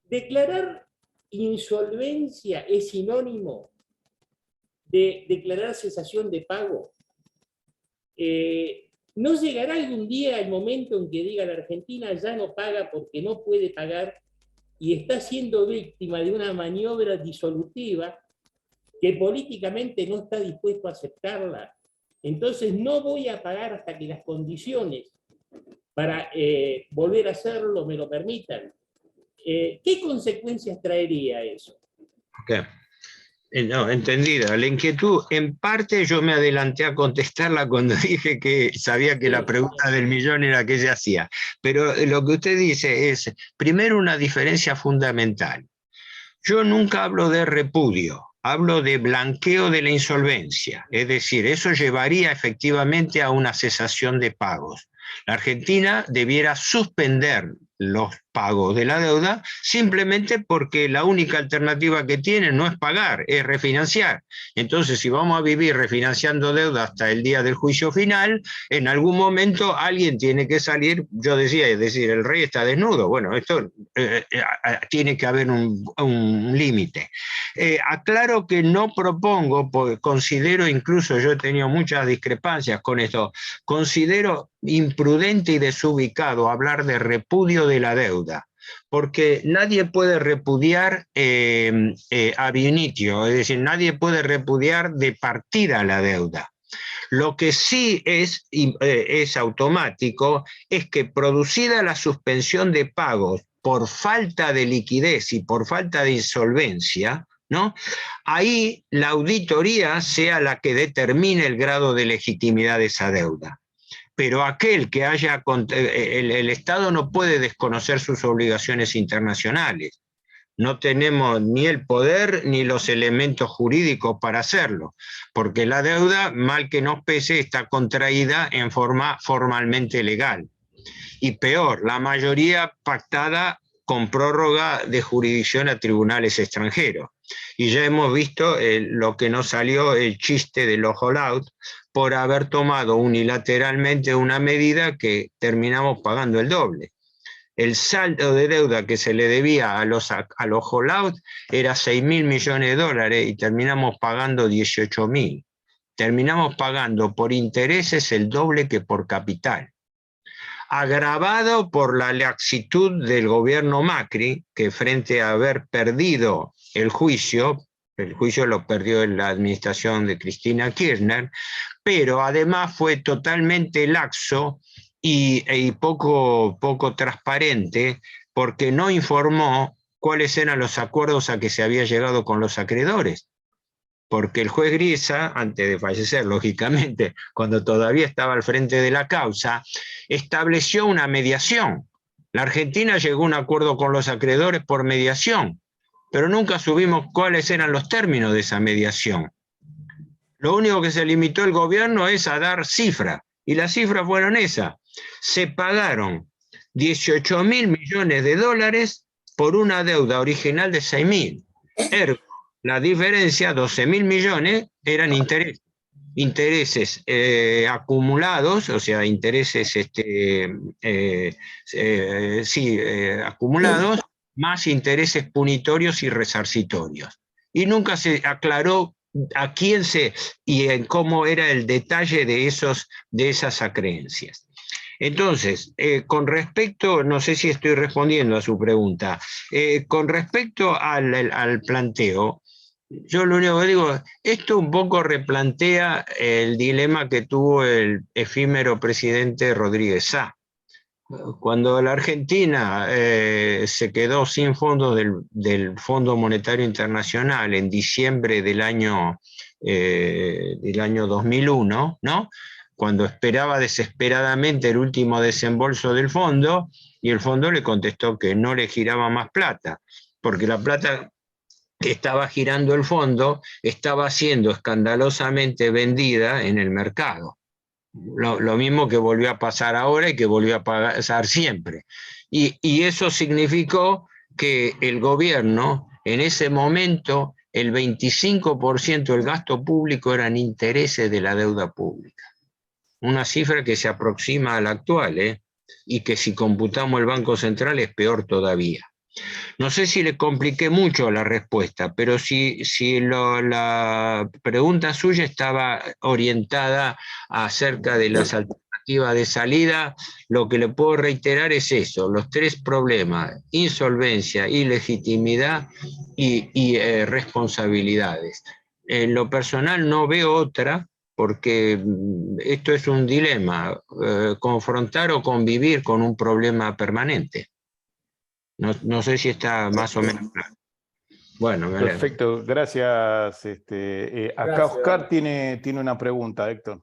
¿declarar insolvencia es sinónimo de declarar cesación de pago? ¿No llegará algún día el momento en que diga la Argentina ya no paga porque no puede pagar y está siendo víctima de una maniobra disolutiva que políticamente no está dispuesto a aceptarla? Entonces no voy a pagar hasta que las condiciones para volver a hacerlo me lo permitan. ¿Qué consecuencias traería eso? Okay. No, entendida. La inquietud, en parte yo me adelanté a contestarla cuando dije que sabía que la pregunta del millón era que ella hacía. Pero lo que usted dice es, primero, una diferencia fundamental. Yo nunca hablo de repudio, hablo de blanqueo de la insolvencia. Es decir, eso llevaría efectivamente a una cesación de pagos. La Argentina debiera suspender los pagos de la deuda simplemente porque la única alternativa que tiene no es pagar, es refinanciar. Entonces, si vamos a vivir refinanciando deuda hasta el día del juicio final, en algún momento alguien tiene que salir, yo decía, es decir, el rey está desnudo. Bueno, esto tiene que haber un límite. Aclaro que no propongo, porque considero, incluso yo he tenido muchas discrepancias con esto, considero imprudente y desubicado hablar de repudio de la deuda, porque nadie puede repudiar ab initio, es decir, nadie puede repudiar de partida la deuda. Lo que sí es automático es que, producida la suspensión de pagos por falta de liquidez y por falta de insolvencia, ¿no? Ahí la auditoría sea la que determine el grado de legitimidad de esa deuda. Pero aquel que haya, el Estado no puede desconocer sus obligaciones internacionales. No tenemos ni el poder ni los elementos jurídicos para hacerlo, porque la deuda, mal que nos pese, está contraída en forma formalmente legal. Y peor, la mayoría pactada con prórroga de jurisdicción a tribunales extranjeros. Y ya hemos visto lo que nos salió el chiste de los holdout por haber tomado unilateralmente una medida que terminamos pagando el doble. El saldo de deuda que se le debía a los holdout era 6.000 millones de dólares y terminamos pagando 18.000. Terminamos pagando por intereses el doble que por capital, agravado por la laxitud del gobierno Macri, que frente a haber perdido el juicio lo perdió en la administración de Cristina Kirchner, pero además fue totalmente laxo y poco transparente, porque no informó cuáles eran los acuerdos a que se había llegado con los acreedores. Porque el juez Griesa, antes de fallecer, lógicamente, cuando todavía estaba al frente de la causa, estableció una mediación. La Argentina llegó a un acuerdo con los acreedores por mediación, pero nunca supimos cuáles eran los términos de esa mediación. Lo único que se limitó el gobierno es a dar cifras, y las cifras fueron esas. Se pagaron 18.000 millones de dólares por una deuda original de 6.000. Ergo, la diferencia, 12.000 millones, eran intereses acumulados, o sea, intereses acumulados, más intereses punitorios y resarcitorios. Y nunca se aclaró a quién y en cómo era el detalle de esas acreencias. Entonces, con respecto, no sé si estoy respondiendo a su pregunta, con respecto al planteo, yo lo único que digo, esto un poco replantea el dilema que tuvo el efímero presidente Rodríguez Sá. Cuando la Argentina se quedó sin fondos del Fondo Monetario Internacional en diciembre del año 2001, ¿no? Cuando esperaba desesperadamente el último desembolso del fondo, y el fondo le contestó que no le giraba más plata, porque la plata que estaba girando el fondo estaba siendo escandalosamente vendida en el mercado. Lo mismo que volvió a pasar ahora y que volvió a pasar siempre. Y eso significó que el gobierno, en ese momento, el 25% del gasto público eran intereses de la deuda pública. Una cifra que se aproxima a la actual, y que si computamos el Banco Central es peor todavía. No sé si le compliqué mucho la respuesta, pero si la pregunta suya estaba orientada acerca de las alternativas de salida, lo que le puedo reiterar es eso, los tres problemas: insolvencia, ilegitimidad y responsabilidades. En lo personal no veo otra, porque esto es un dilema, confrontar o convivir con un problema permanente. No sé si está más o menos claro. Bueno, me alegro. Perfecto, gracias. Acá Oscar tiene una pregunta, Héctor.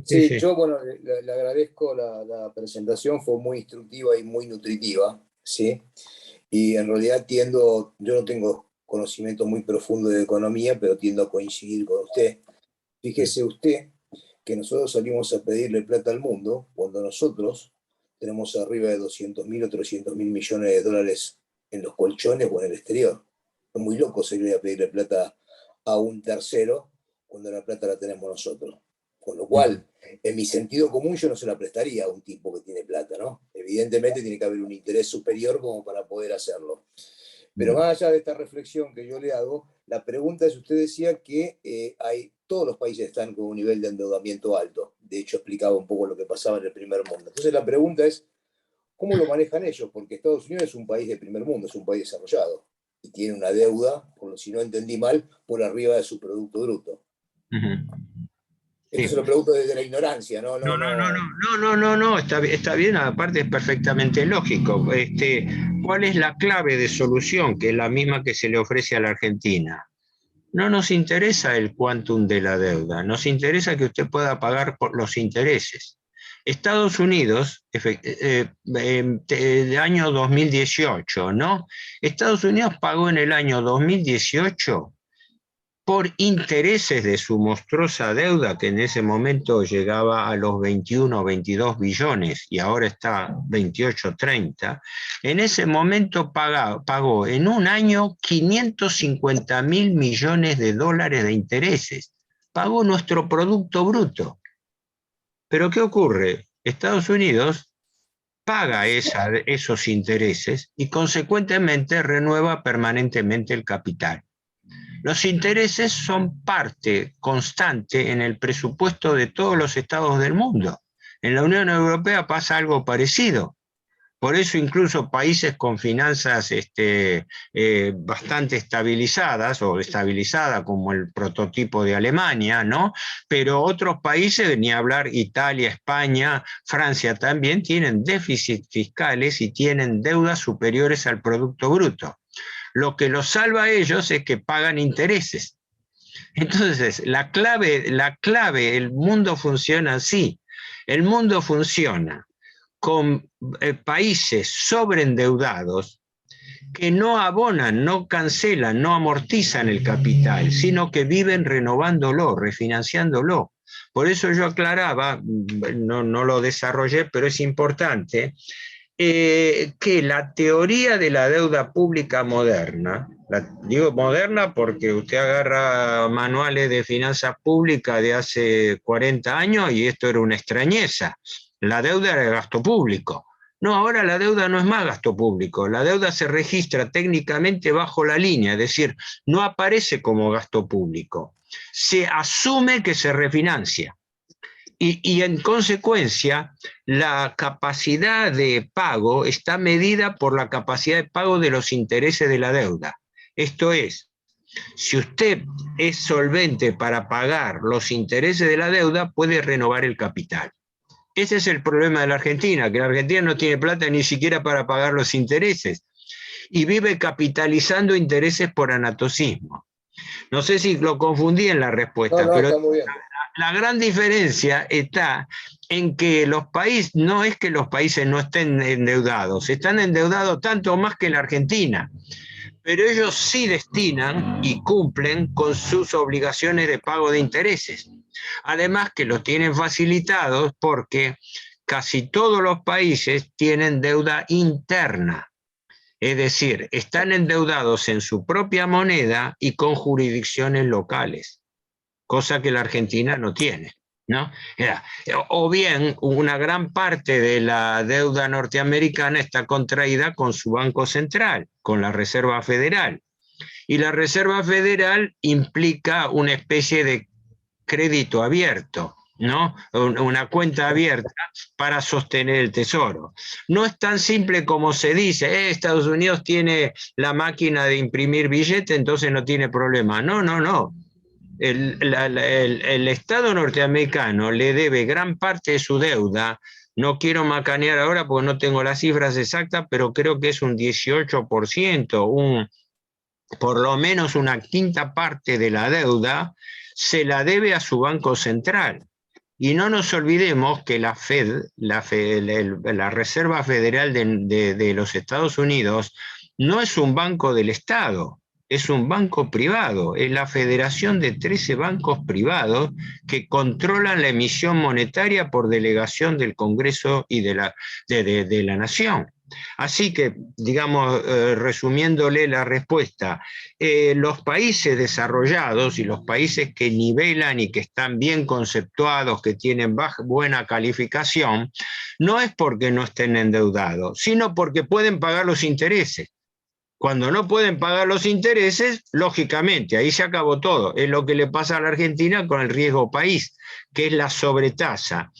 Sí, yo bueno, le agradezco la presentación, fue muy instructiva y muy nutritiva, ¿sí? Y en realidad yo no tengo conocimiento muy profundo de economía, pero tiendo a coincidir con usted. Fíjese usted que nosotros salimos a pedirle plata al mundo cuando nosotros tenemos arriba de 200.000 o 300.000 millones de dólares en los colchones o en el exterior. Es muy loco salir a pedirle plata a un tercero cuando la plata la tenemos nosotros. Con lo cual, en mi sentido común, yo no se la prestaría a un tipo que tiene plata, ¿no? Evidentemente tiene que haber un interés superior como para poder hacerlo. Pero más allá de esta reflexión que yo le hago, la pregunta es, usted decía que todos los países están con un nivel de endeudamiento alto. De hecho, explicaba un poco lo que pasaba en el primer mundo. Entonces la pregunta es, ¿cómo lo manejan ellos? Porque Estados Unidos es un país de primer mundo, es un país desarrollado. Y tiene una deuda, si no entendí mal, por arriba de su Producto Bruto. Esto se lo pregunto desde la ignorancia, ¿no? No, está bien, aparte es perfectamente lógico. ¿Cuál es la clave de solución? Que es la misma que se le ofrece a la Argentina. No nos interesa el quantum de la deuda, nos interesa que usted pueda pagar por los intereses. Estados Unidos, el año 2018, ¿no? Estados Unidos pagó en el año 2018 por intereses de su monstruosa deuda, que en ese momento llegaba a los 21 o 22 billones y ahora está 28, 30, en ese momento pagó en un año 550.000 millones de dólares de intereses. Pagó nuestro Producto Bruto. Pero ¿qué ocurre? Estados Unidos paga esos intereses y consecuentemente renueva permanentemente el capital. Los intereses son parte constante en el presupuesto de todos los estados del mundo. En la Unión Europea pasa algo parecido. Por eso incluso países con finanzas bastante estabilizadas o estabilizadas, como el prototipo de Alemania, ¿no? Pero otros países, ni hablar Italia, España, Francia también, tienen déficits fiscales y tienen deudas superiores al Producto Bruto. Lo que los salva a ellos es que pagan intereses. Entonces, la clave, el mundo funciona así. El mundo funciona con países sobreendeudados que no abonan, no cancelan, no amortizan el capital, sino que viven renovándolo, refinanciándolo. Por eso yo aclaraba, no lo desarrollé, pero es importante, que la teoría de la deuda pública moderna, digo moderna porque usted agarra manuales de finanzas públicas de hace 40 años y esto era una extrañeza. La deuda era gasto público. No, ahora la deuda no es más gasto público. La deuda se registra técnicamente bajo la línea, es decir, no aparece como gasto público. Se asume que se refinancia. Y en consecuencia, la capacidad de pago está medida por la capacidad de pago de los intereses de la deuda. Esto es, si usted es solvente para pagar los intereses de la deuda, puede renovar el capital. Ese es el problema de la Argentina, que la Argentina no tiene plata ni siquiera para pagar los intereses y vive capitalizando intereses por anatocismo. No sé si lo confundí en la respuesta, pero está muy bien. La gran diferencia está en que los países, no es que los países no estén endeudados, están endeudados tanto más que la Argentina, pero ellos sí destinan y cumplen con sus obligaciones de pago de intereses. Además que los tienen facilitados porque casi todos los países tienen deuda interna. Es decir, están endeudados en su propia moneda y con jurisdicciones locales, cosa que la Argentina no tiene, ¿no? O bien, una gran parte de la deuda norteamericana está contraída con su Banco Central, con la Reserva Federal. Y la Reserva Federal implica una especie de crédito abierto, ¿no? Una cuenta abierta para sostener el tesoro. No es tan simple como se dice, Estados Unidos tiene la máquina de imprimir billetes, entonces no tiene problema. No. El Estado norteamericano le debe gran parte de su deuda. No quiero macanear ahora porque no tengo las cifras exactas, pero creo que es un 18%, por lo menos una quinta parte de la deuda se la debe a su Banco Central. Y no nos olvidemos que la Reserva Federal de los Estados Unidos no es un banco del Estado, es un banco privado, es la federación de 13 bancos privados que controlan la emisión monetaria por delegación del Congreso y de la Nación. Así que, digamos, resumiéndole la respuesta, los países desarrollados y los países que nivelan y que están bien conceptuados, que tienen buena calificación, no es porque no estén endeudados, sino porque pueden pagar los intereses. Cuando no pueden pagar los intereses, lógicamente, ahí se acabó todo. Es lo que le pasa a la Argentina con el riesgo país, que es la sobretasa.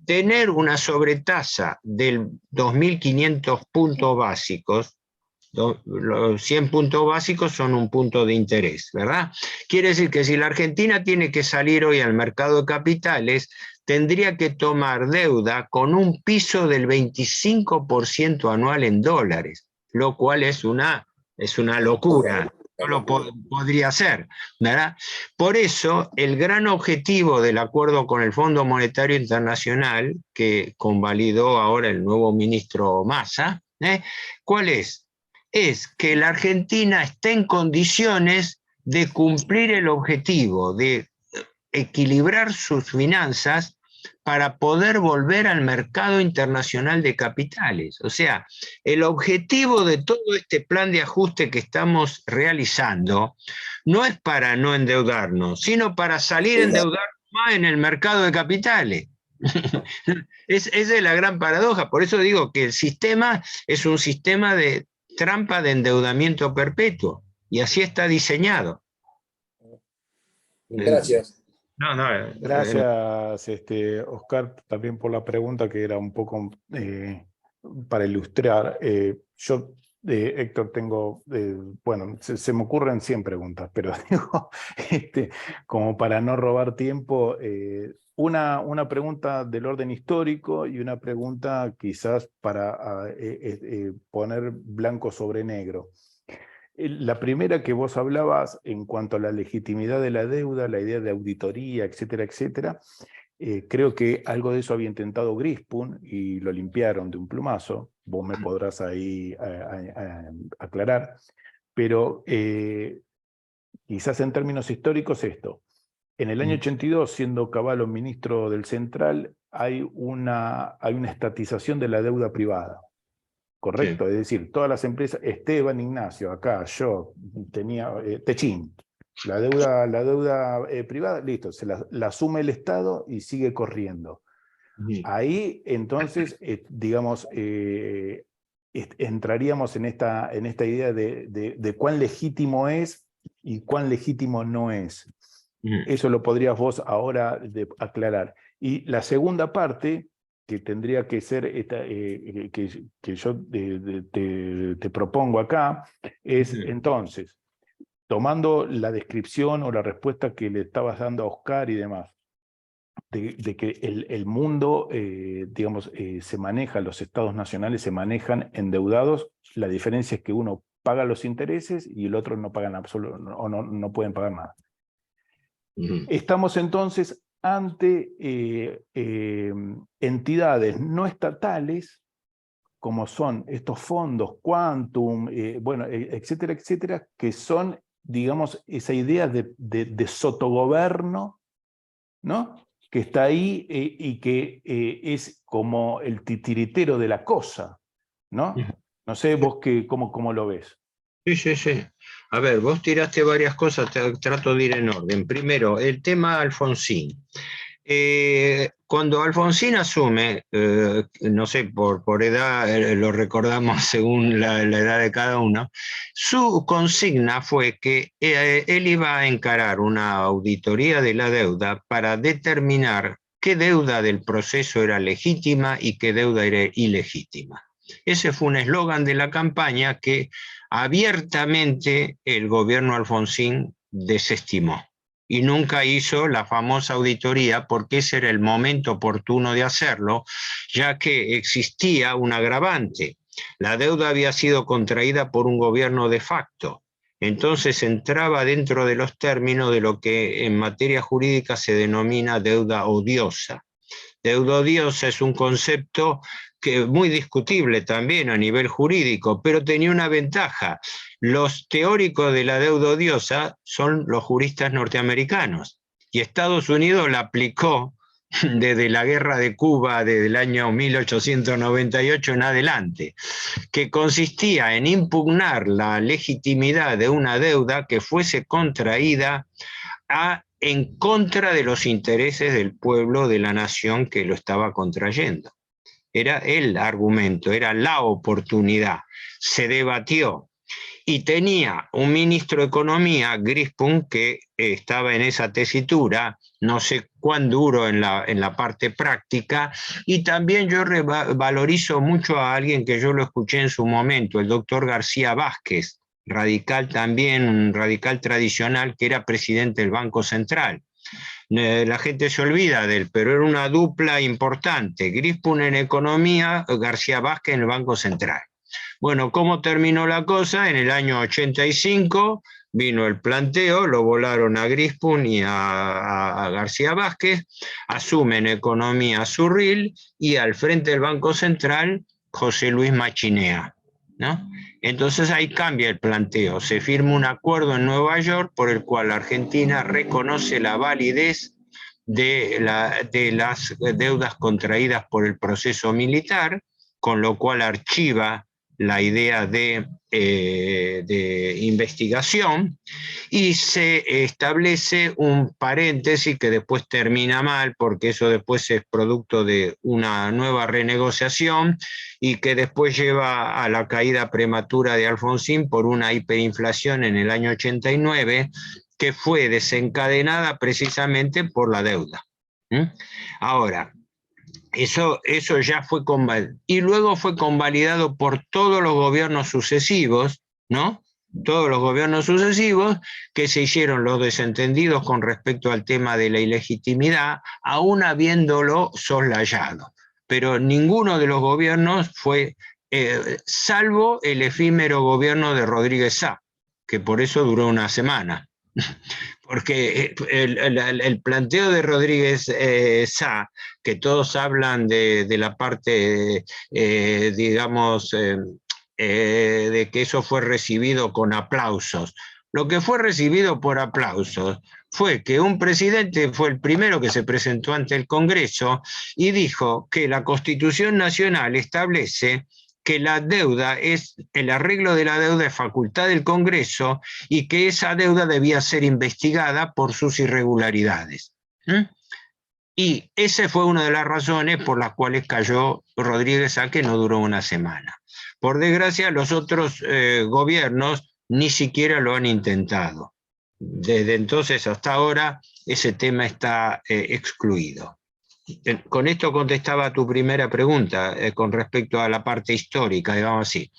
Tener una sobretasa del 2.500 puntos básicos Los 100 puntos básicos son un punto de interés, ¿verdad? Quiere decir que si la Argentina tiene que salir hoy al mercado de capitales, tendría que tomar deuda con un piso del 25% anual en dólares, lo cual es una locura. No lo podría hacer, ¿verdad? Por eso, el gran objetivo del acuerdo con el Fondo Monetario Internacional, que convalidó ahora el nuevo ministro Massa, ¿cuál es? Es que la Argentina esté en condiciones de cumplir el objetivo de equilibrar sus finanzas para poder volver al mercado internacional de capitales. O sea, el objetivo de todo este plan de ajuste que estamos realizando no es para no endeudarnos, sino para salir a endeudarnos más en el mercado de capitales. Esa es la gran paradoja. Por eso digo que el sistema es un sistema de trampa de endeudamiento perpetuo, y así está diseñado. Gracias. Gracias, Oscar, también por la pregunta, que era un poco para ilustrar. Yo, Héctor, tengo, bueno, se me ocurren 100 preguntas, pero digo, como para no robar tiempo, una pregunta del orden histórico y una pregunta quizás para poner blanco sobre negro. La primera que vos hablabas en cuanto a la legitimidad de la deuda, la idea de auditoría, etcétera, etcétera, creo que algo de eso había intentado Grispun y lo limpiaron de un plumazo. Vos me podrás ahí aclarar, pero quizás en términos históricos esto. En el año 82, siendo Cavallo ministro del Central, hay una estatización de la deuda privada. ¿Correcto? Sí. Es decir, todas las empresas, Esteban, Ignacio, acá, yo, tenía, Techín, la deuda privada, listo, se la asume el Estado y sigue corriendo. Ahí, entonces, digamos, entraríamos en esta idea de cuán legítimo es y cuán legítimo no es. Eso lo podrías vos ahora aclarar. Y la segunda parte, que tendría que ser, que yo te propongo acá, es entonces, tomando la descripción o la respuesta que le estabas dando a Oscar y demás, de que el mundo, digamos, se maneja, los estados nacionales se manejan endeudados, la diferencia es que uno paga los intereses y el otro no pagan absolutamente, o no pueden pagar nada. Estamos entonces ante entidades no estatales, como son estos fondos, Quantum, bueno, etcétera, etcétera, que son, digamos, esa idea de sotogobierno, ¿no? Que está ahí y que es como el titiritero de la cosa, ¿no? No sé vos cómo lo ves. Sí. A ver, vos tiraste varias cosas, trato de ir en orden. Primero, el tema Alfonsín. Cuando Alfonsín asume, no sé, por edad, lo recordamos según la edad de cada uno, su consigna fue que él iba a encarar una auditoría de la deuda para determinar qué deuda del proceso era legítima y qué deuda era ilegítima. Ese fue un eslogan de la campaña que abiertamente el gobierno Alfonsín desestimó y nunca hizo la famosa auditoría porque ese era el momento oportuno de hacerlo, ya que existía un agravante. La deuda había sido contraída por un gobierno de facto, entonces entraba dentro de los términos de lo que en materia jurídica se denomina deuda odiosa. Deuda odiosa es un concepto que muy discutible también a nivel jurídico, pero tenía una ventaja. Los teóricos de la deuda odiosa son los juristas norteamericanos, y Estados Unidos la aplicó desde la guerra de Cuba, desde el año 1898 en adelante, que consistía en impugnar la legitimidad de una deuda que fuese contraída en contra de los intereses del pueblo de la nación que lo estaba contrayendo. Era el argumento, era la oportunidad. Se debatió y tenía un ministro de Economía, Grispun, que estaba en esa tesitura, no sé cuán duro en la parte práctica, y también yo valorizo mucho a alguien que yo lo escuché en su momento, el doctor García Vázquez, radical también, un radical tradicional que era presidente del Banco Central. La gente se olvida de él, pero era una dupla importante, Grispun en economía, García Vázquez en el Banco Central. Bueno, ¿cómo terminó la cosa? En el año 85 vino el planteo, lo volaron a Grispun y a García Vázquez, asumen economía Surril y al frente del Banco Central José Luis Machinea, ¿no? Entonces ahí cambia el planteo, se firma un acuerdo en Nueva York por el cual Argentina reconoce la validez de las deudas contraídas por el proceso militar, con lo cual archiva la idea de investigación y se establece un paréntesis que después termina mal porque eso después es producto de una nueva renegociación y que después lleva a la caída prematura de Alfonsín por una hiperinflación en el año 89 que fue desencadenada precisamente por la deuda. Ahora, eso ya fue convalidado. Y luego fue convalidado por todos los gobiernos sucesivos, ¿no? Todos los gobiernos sucesivos que se hicieron los desentendidos con respecto al tema de la ilegitimidad, aún habiéndolo soslayado. Pero ninguno de los gobiernos fue, salvo el efímero gobierno de Rodríguez Sá, que por eso duró una semana. Porque el planteo de Rodríguez Sá, que todos hablan de la parte, digamos, de que eso fue recibido con aplausos. Lo que fue recibido por aplausos fue que un presidente fue el primero que se presentó ante el Congreso y dijo que la Constitución Nacional establece que la deuda el arreglo de la deuda es facultad del Congreso y que esa deuda debía ser investigada por sus irregularidades. Y esa fue una de las razones por las cuales cayó Rodríguez Sá, que no duró una semana. Por desgracia, los otros gobiernos ni siquiera lo han intentado. Desde entonces hasta ahora, ese tema está excluido. Con esto contestaba tu primera pregunta con respecto a la parte histórica, digamos así.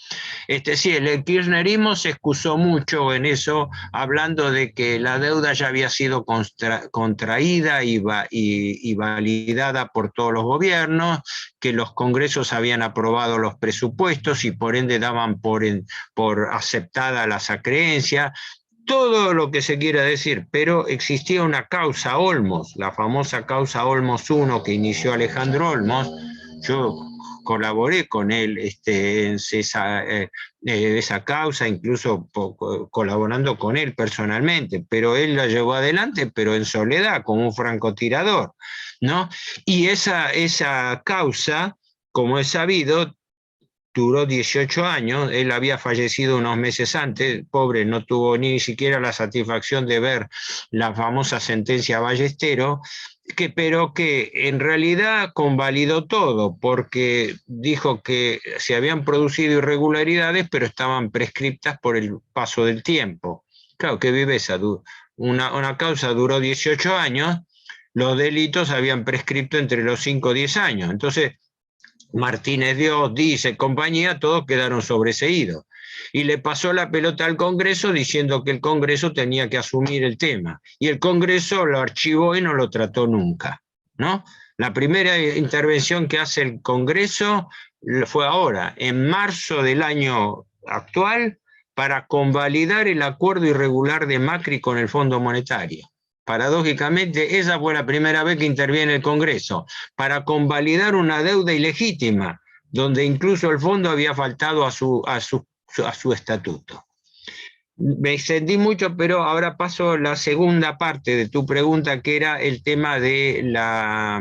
Sí, el kirchnerismo se excusó mucho en eso, hablando de que la deuda ya había sido contraída y validada por todos los gobiernos, que los congresos habían aprobado los presupuestos y por ende daban por aceptada las acreencias. Todo lo que se quiera decir, pero existía una causa Olmos, la famosa causa Olmos 1 que inició Alejandro Olmos. Yo colaboré con él en esa causa, incluso colaborando con él personalmente, pero él la llevó adelante, pero en soledad, como un francotirador, ¿no? Y esa causa, como es sabido, duró 18 años, él había fallecido unos meses antes, pobre, no tuvo ni siquiera la satisfacción de ver la famosa sentencia Ballestero, pero que en realidad convalidó todo, porque dijo que se habían producido irregularidades, pero estaban prescriptas por el paso del tiempo. Claro, qué viveza, una causa duró 18 años, los delitos habían prescripto entre los 5 o 10 años, entonces Martínez Dios, dice, compañía, todos quedaron sobreseídos. Y le pasó la pelota al Congreso diciendo que el Congreso tenía que asumir el tema. Y el Congreso lo archivó y no lo trató nunca, ¿no? La primera intervención que hace el Congreso fue ahora, en marzo del año actual, para convalidar el acuerdo irregular de Macri con el Fondo Monetario. Paradójicamente, esa fue la primera vez que interviene el Congreso, para convalidar una deuda ilegítima, donde incluso el fondo había faltado a su estatuto. Me extendí mucho, pero ahora paso a la segunda parte de tu pregunta, que era el tema de la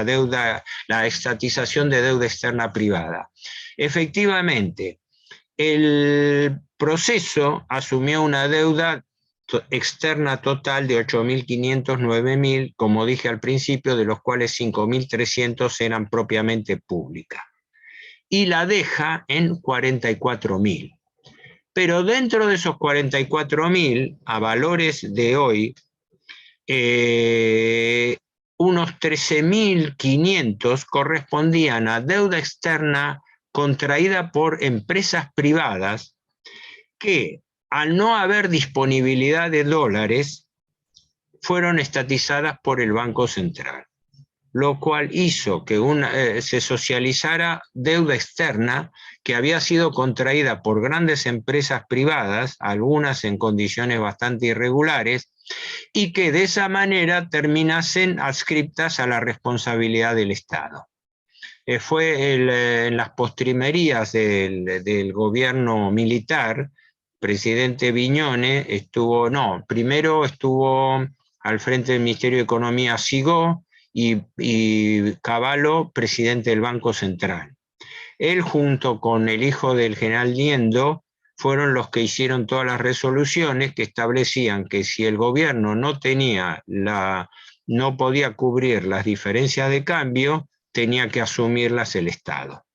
deuda, la estatización de deuda externa privada. Efectivamente, el proceso asumió una deuda externa total de 8.500, 9.000, como dije al principio, de los cuales 5.300 eran propiamente públicas. Y la deja en 44.000. Pero dentro de esos 44.000, a valores de hoy, unos 13.500 correspondían a deuda externa contraída por empresas privadas que, al no haber disponibilidad de dólares, fueron estatizadas por el Banco Central, lo cual hizo que se socializara deuda externa que había sido contraída por grandes empresas privadas, algunas en condiciones bastante irregulares, y que de esa manera terminasen adscriptas a la responsabilidad del Estado. Fue en las postrimerías del gobierno militar, presidente Viñone primero estuvo al frente del Ministerio de Economía Sigó, y Cavallo, presidente del Banco Central. Él, junto con el hijo del general Liendo, fueron los que hicieron todas las resoluciones que establecían que si el gobierno no podía cubrir las diferencias de cambio, tenía que asumirlas el Estado.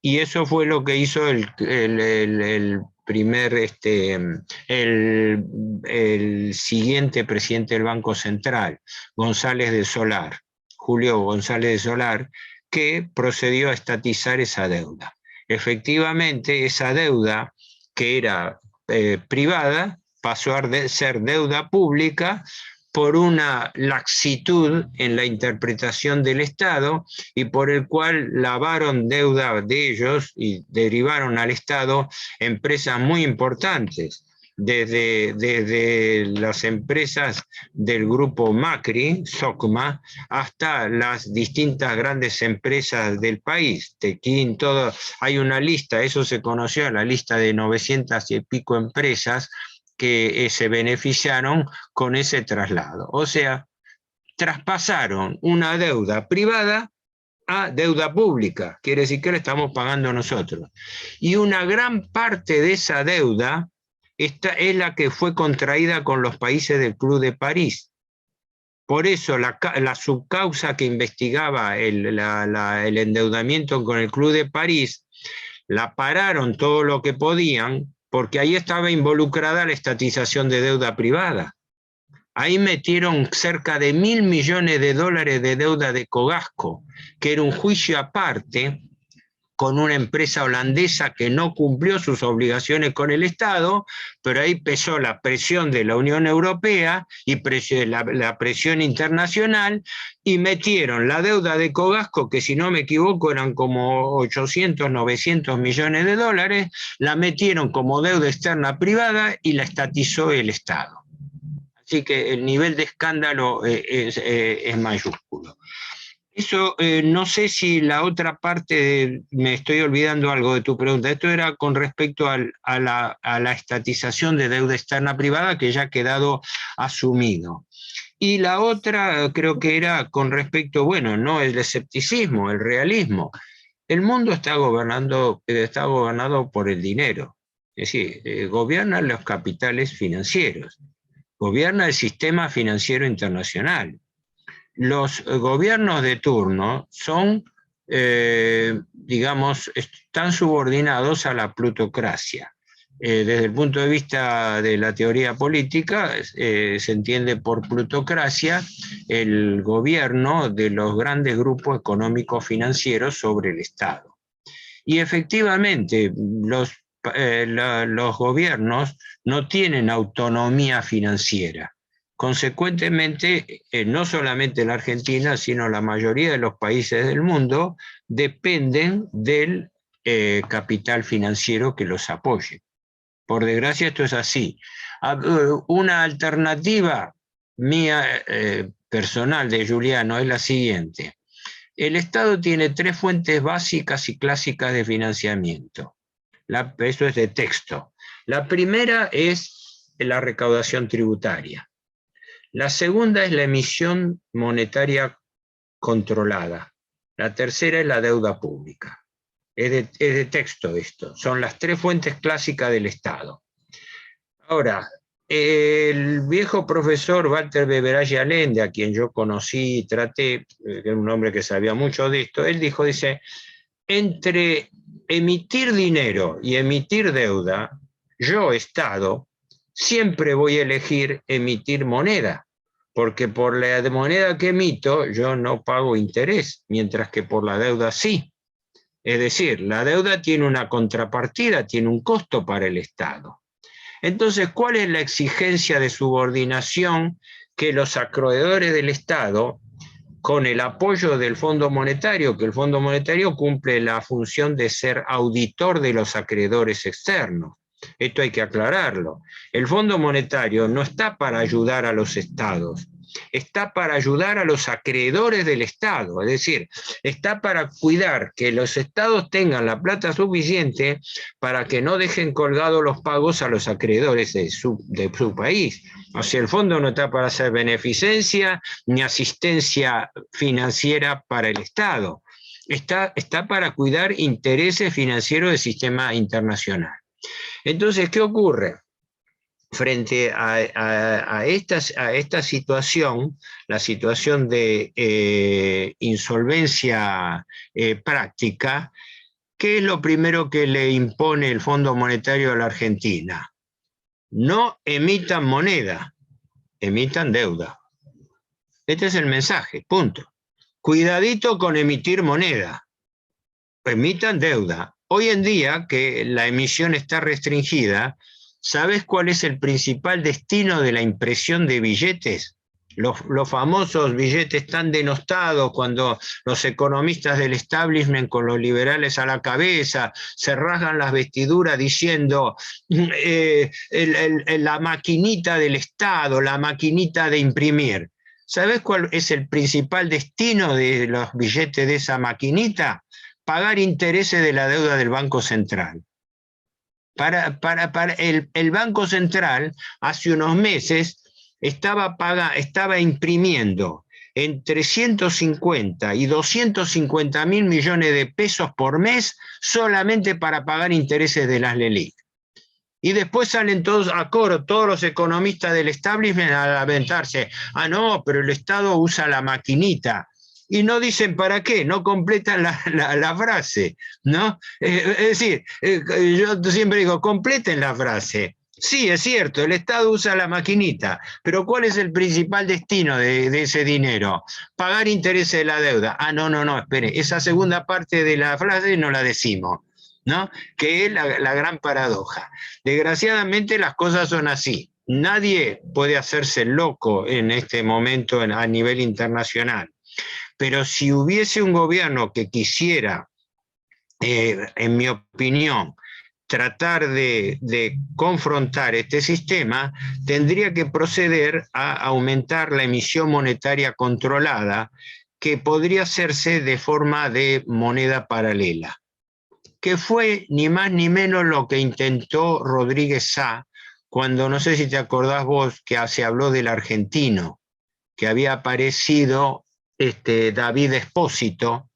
Y eso fue lo que hizo el siguiente presidente del Banco Central, Julio González de Solar, que procedió a estatizar esa deuda. Efectivamente, esa deuda, que era privada, pasó a ser deuda pública por una laxitud en la interpretación del Estado y por el cual lavaron deuda de ellos y derivaron al Estado empresas muy importantes, desde las empresas del grupo Macri, SOCMA, hasta las distintas grandes empresas del país, Tequín, todo. Hay una lista, eso se conoció, la lista de 900 y pico empresas que se beneficiaron con ese traslado. O sea, traspasaron una deuda privada a deuda pública, quiere decir que la estamos pagando nosotros. Y una gran parte de esa deuda es la que fue contraída con los países del Club de París. Por eso la subcausa que investigaba el endeudamiento con el Club de París, la pararon todo lo que podían, porque ahí estaba involucrada la estatización de deuda privada. Ahí metieron cerca de $1.000 millones de deuda de Cogasco, que era un juicio aparte con una empresa holandesa que no cumplió sus obligaciones con el Estado, pero ahí pesó la presión de la Unión Europea y la presión internacional, y metieron la deuda de Cogasco, que si no me equivoco eran como 800, 900 millones de dólares, la metieron como deuda externa privada y la estatizó el Estado. Así que el nivel de escándalo es mayúsculo. Eso, no sé si la otra parte, me estoy olvidando algo de tu pregunta. Esto era con respecto a la estatización de deuda externa privada, que ya ha quedado asumido. Y la otra creo que era con respecto, bueno, no el escepticismo, el realismo. El mundo está gobernado por el dinero. Es decir, gobiernan los capitales financieros, gobierna el sistema financiero internacional. Los gobiernos de turno son, digamos, están subordinados a la plutocracia. Desde el punto de vista de la teoría política, se entiende por plutocracia el gobierno de los grandes grupos económicos financieros sobre el Estado. Y efectivamente, los gobiernos no tienen autonomía financiera. Consecuentemente, no solamente la Argentina, sino la mayoría de los países del mundo dependen del capital financiero que los apoye. Por desgracia, esto es así. Una alternativa mía personal de Giuliano es la siguiente. El Estado tiene 3 fuentes básicas y clásicas de financiamiento. Eso es de texto. La primera es la recaudación tributaria. La segunda es la emisión monetaria controlada. La tercera es la deuda pública. Es de texto esto. Son las 3 fuentes clásicas del Estado. Ahora, el viejo profesor Walter Beberaggi Allende, a quien yo conocí y traté, era un hombre que sabía mucho de esto, él dice, entre emitir dinero y emitir deuda, yo, Estado, siempre voy a elegir emitir moneda, porque por la moneda que emito yo no pago interés, mientras que por la deuda sí. Es decir, la deuda tiene una contrapartida, tiene un costo para el Estado. Entonces, ¿cuál es la exigencia de subordinación que los acreedores del Estado, con el apoyo del Fondo Monetario, que el Fondo Monetario cumple la función de ser auditor de los acreedores externos? Esto hay que aclararlo. El Fondo Monetario no está para ayudar a los estados, está para ayudar a los acreedores del Estado, es decir, está para cuidar que los estados tengan la plata suficiente para que no dejen colgados los pagos a los acreedores de su país. O sea, el fondo no está para hacer beneficencia ni asistencia financiera para el Estado, está para cuidar intereses financieros del sistema internacional. Entonces, ¿qué ocurre? Frente a esta situación, la situación de insolvencia práctica, ¿qué es lo primero que le impone el Fondo Monetario a la Argentina? No emitan moneda, emitan deuda. Este es el mensaje, punto. Cuidadito con emitir moneda, emitan deuda. Hoy en día, que la emisión está restringida, ¿sabes cuál es el principal destino de la impresión de billetes? Los famosos billetes tan denostados cuando los economistas del establishment con los liberales a la cabeza se rasgan las vestiduras diciendo la maquinita del Estado, la maquinita de imprimir. ¿Sabes cuál es el principal destino de los billetes de esa maquinita? Pagar intereses de la deuda del Banco Central. El Banco Central hace unos meses estaba imprimiendo entre 150 y 250 mil millones de pesos por mes solamente para pagar intereses de las LELIQ. Y después salen todos a coro, todos los economistas del establishment a lamentarse. Ah, no, pero el Estado usa la maquinita. Y no dicen para qué, no completan la frase, ¿no? Es decir, yo siempre digo, completen la frase. Sí, es cierto, el Estado usa la maquinita, pero ¿cuál es el principal destino de ese dinero? Pagar intereses de la deuda. Ah, no, espere, esa segunda parte de la frase no la decimos, ¿no? Que es la gran paradoja. Desgraciadamente las cosas son así. Nadie puede hacerse loco en este momento a nivel internacional. Pero si hubiese un gobierno que quisiera, en mi opinión, tratar de confrontar este sistema, tendría que proceder a aumentar la emisión monetaria controlada, que podría hacerse de forma de moneda paralela, que fue ni más ni menos lo que intentó Rodríguez Sá cuando, no sé si te acordás vos, que se habló del argentino, que había aparecido David Espósito,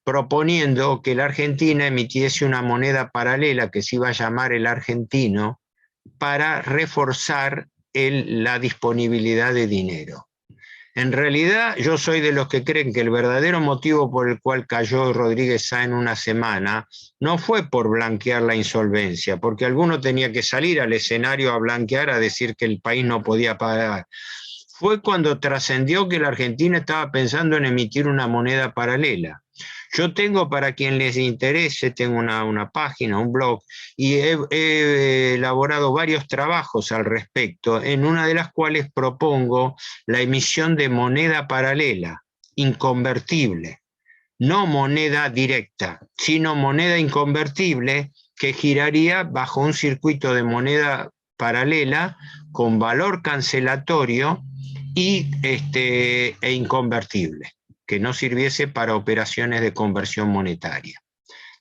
proponiendo que la Argentina emitiese una moneda paralela que se iba a llamar el argentino para reforzar la disponibilidad de dinero. En realidad, yo soy de los que creen que el verdadero motivo por el cual cayó Rodríguez Sá en una semana no fue por blanquear la insolvencia, porque alguno tenía que salir al escenario a blanquear, a decir que el país no podía pagar. Fue cuando trascendió que la Argentina estaba pensando en emitir una moneda paralela. Yo tengo, para quien les interese, tengo una página, un blog, y he elaborado varios trabajos al respecto, en una de las cuales propongo la emisión de moneda paralela, inconvertible, no moneda directa, sino moneda inconvertible que giraría bajo un circuito de moneda paralela con valor cancelatorio e inconvertible, que no sirviese para operaciones de conversión monetaria.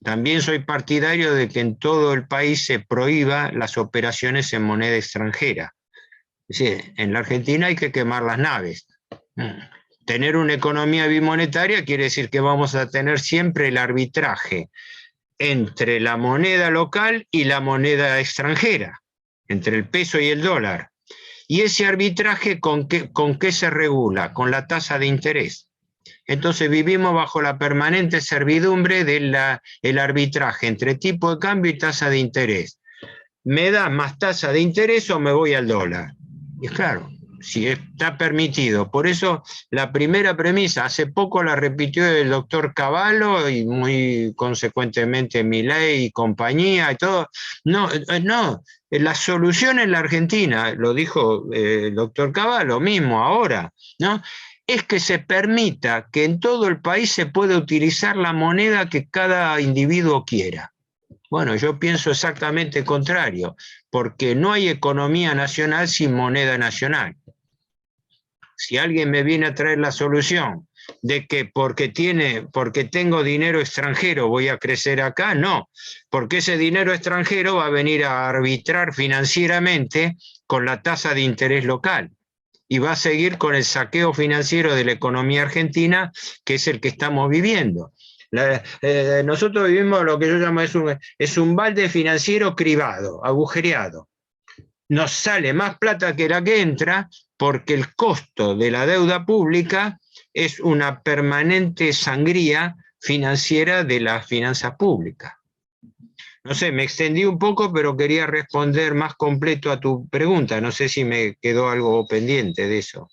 También soy partidario de que en todo el país se prohíba las operaciones en moneda extranjera. Es decir, en la Argentina hay que quemar las naves. Tener una economía bimonetaria quiere decir que vamos a tener siempre el arbitraje entre la moneda local y la moneda extranjera, entre el peso y el dólar. Y ese arbitraje, ¿con qué se regula? Con la tasa de interés. Entonces vivimos bajo la permanente servidumbre del arbitraje entre tipo de cambio y tasa de interés. ¿me da más tasa de interés o me voy al dólar? Y claro, si está permitido. Por eso la primera premisa, hace poco la repitió el doctor Cavallo y muy consecuentemente Milei y compañía y todo. No, la solución en la Argentina, lo dijo el doctor Cavallo mismo ahora, ¿no? Es que se permita que en todo el país se pueda utilizar la moneda que cada individuo quiera. Bueno, yo pienso exactamente contrario, porque no hay economía nacional sin moneda nacional. Si alguien me viene a traer la solución de que porque tengo dinero extranjero voy a crecer acá, no, porque ese dinero extranjero va a venir a arbitrar financieramente con la tasa de interés local y va a seguir con el saqueo financiero de la economía argentina, que es el que estamos viviendo. Nosotros vivimos lo que yo llamo es un balde financiero cribado, agujereado. Nos sale más plata que la que entra porque el costo de la deuda pública es una permanente sangría financiera de las finanzas públicas. No sé, me extendí un poco, pero quería responder más completo a tu pregunta. No sé si me quedó algo pendiente de eso.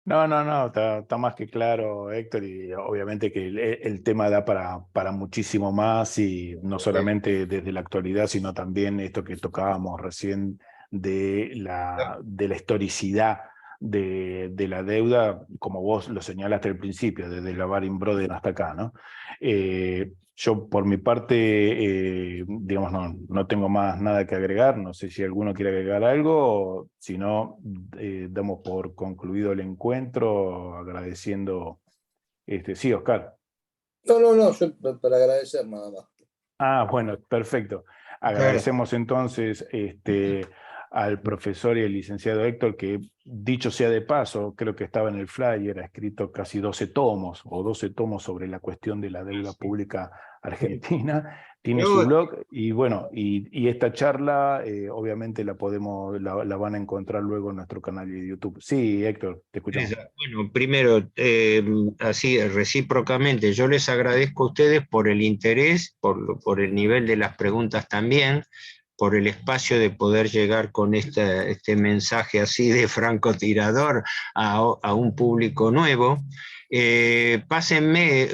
No, está más que claro, Héctor, y obviamente que el tema da para muchísimo más, y no solamente desde la actualidad, sino también esto que tocábamos recién de la historicidad de la deuda, como vos lo señalaste al principio, desde la Baring Brothers hasta acá, ¿no? Yo por mi parte, digamos, no tengo más nada que agregar. No sé si alguno quiere agregar algo, o si no, damos por concluido el encuentro, agradeciendo. Sí, Oscar. No, yo para agradecer nada más. Ah, bueno, perfecto. Agradecemos entonces al profesor y al licenciado Héctor, que dicho sea de paso, creo que estaba en el flyer, ha escrito casi 12 tomos sobre la cuestión de la deuda pública argentina. Tiene su blog, y bueno, y esta charla obviamente la van a encontrar luego en nuestro canal de YouTube. Sí, Héctor, te escuchamos. Bueno, primero, así recíprocamente, yo les agradezco a ustedes por el interés, por el nivel de las preguntas también, por el espacio de poder llegar con este mensaje así de francotirador a un público nuevo. Pásame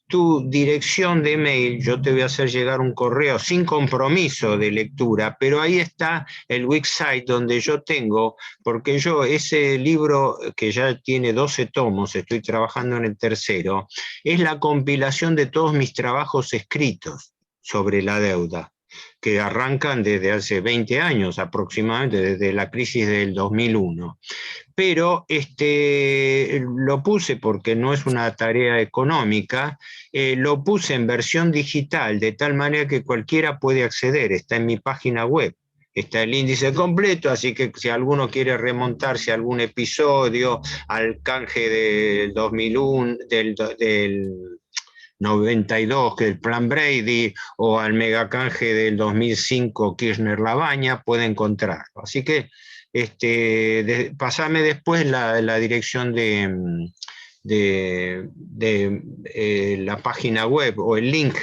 tu dirección de mail, yo te voy a hacer llegar un correo sin compromiso de lectura, pero ahí está el website donde yo tengo, porque yo ese libro que ya tiene 12 tomos, estoy trabajando en el tercero, es la compilación de todos mis trabajos escritos sobre la deuda, que arrancan desde hace 20 años aproximadamente, desde la crisis del 2001. Pero lo puse porque no es una tarea económica, lo puse en versión digital, de tal manera que cualquiera puede acceder, está en mi página web. Está el índice completo, así que si alguno quiere remontarse a algún episodio, al canje del 2001, del 92, que es el Plan Brady, o al megacanje del 2005, Kirchner-Labaña, puede encontrarlo. Así que pasame después la dirección de la página web o el link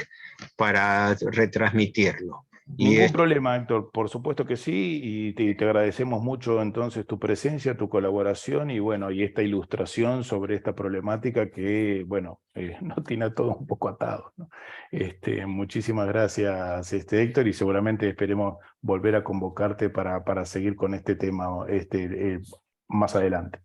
para retransmitirlo. Ningún problema, Héctor, por supuesto que sí, y te agradecemos mucho entonces tu presencia, tu colaboración, y bueno, y esta ilustración sobre esta problemática que, bueno, nos tiene a todos un poco atados, ¿no? Muchísimas gracias, Héctor, y seguramente esperemos volver a convocarte para seguir con este tema más adelante.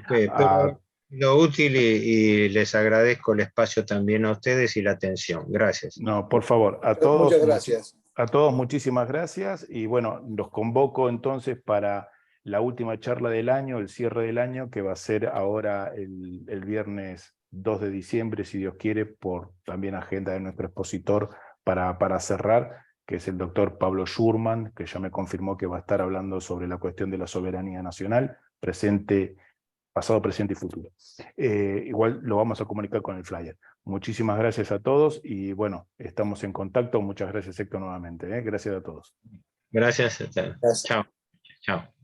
Pero lo útil, y les agradezco el espacio también a ustedes y la atención. Gracias. No, por favor, a todos. Muchas gracias. A todos muchísimas gracias, y bueno, los convoco entonces para la última charla del año, el cierre del año, que va a ser ahora el viernes 2 de diciembre, si Dios quiere, por también agenda de nuestro expositor para cerrar, que es el doctor Pablo Schurman, que ya me confirmó que va a estar hablando sobre la cuestión de la soberanía nacional, pasado, presente y futuro. Igual lo vamos a comunicar con el flyer. Muchísimas gracias a todos, y bueno, estamos en contacto. Muchas gracias, Héctor, nuevamente. Gracias a todos. Gracias. Chao. Chao.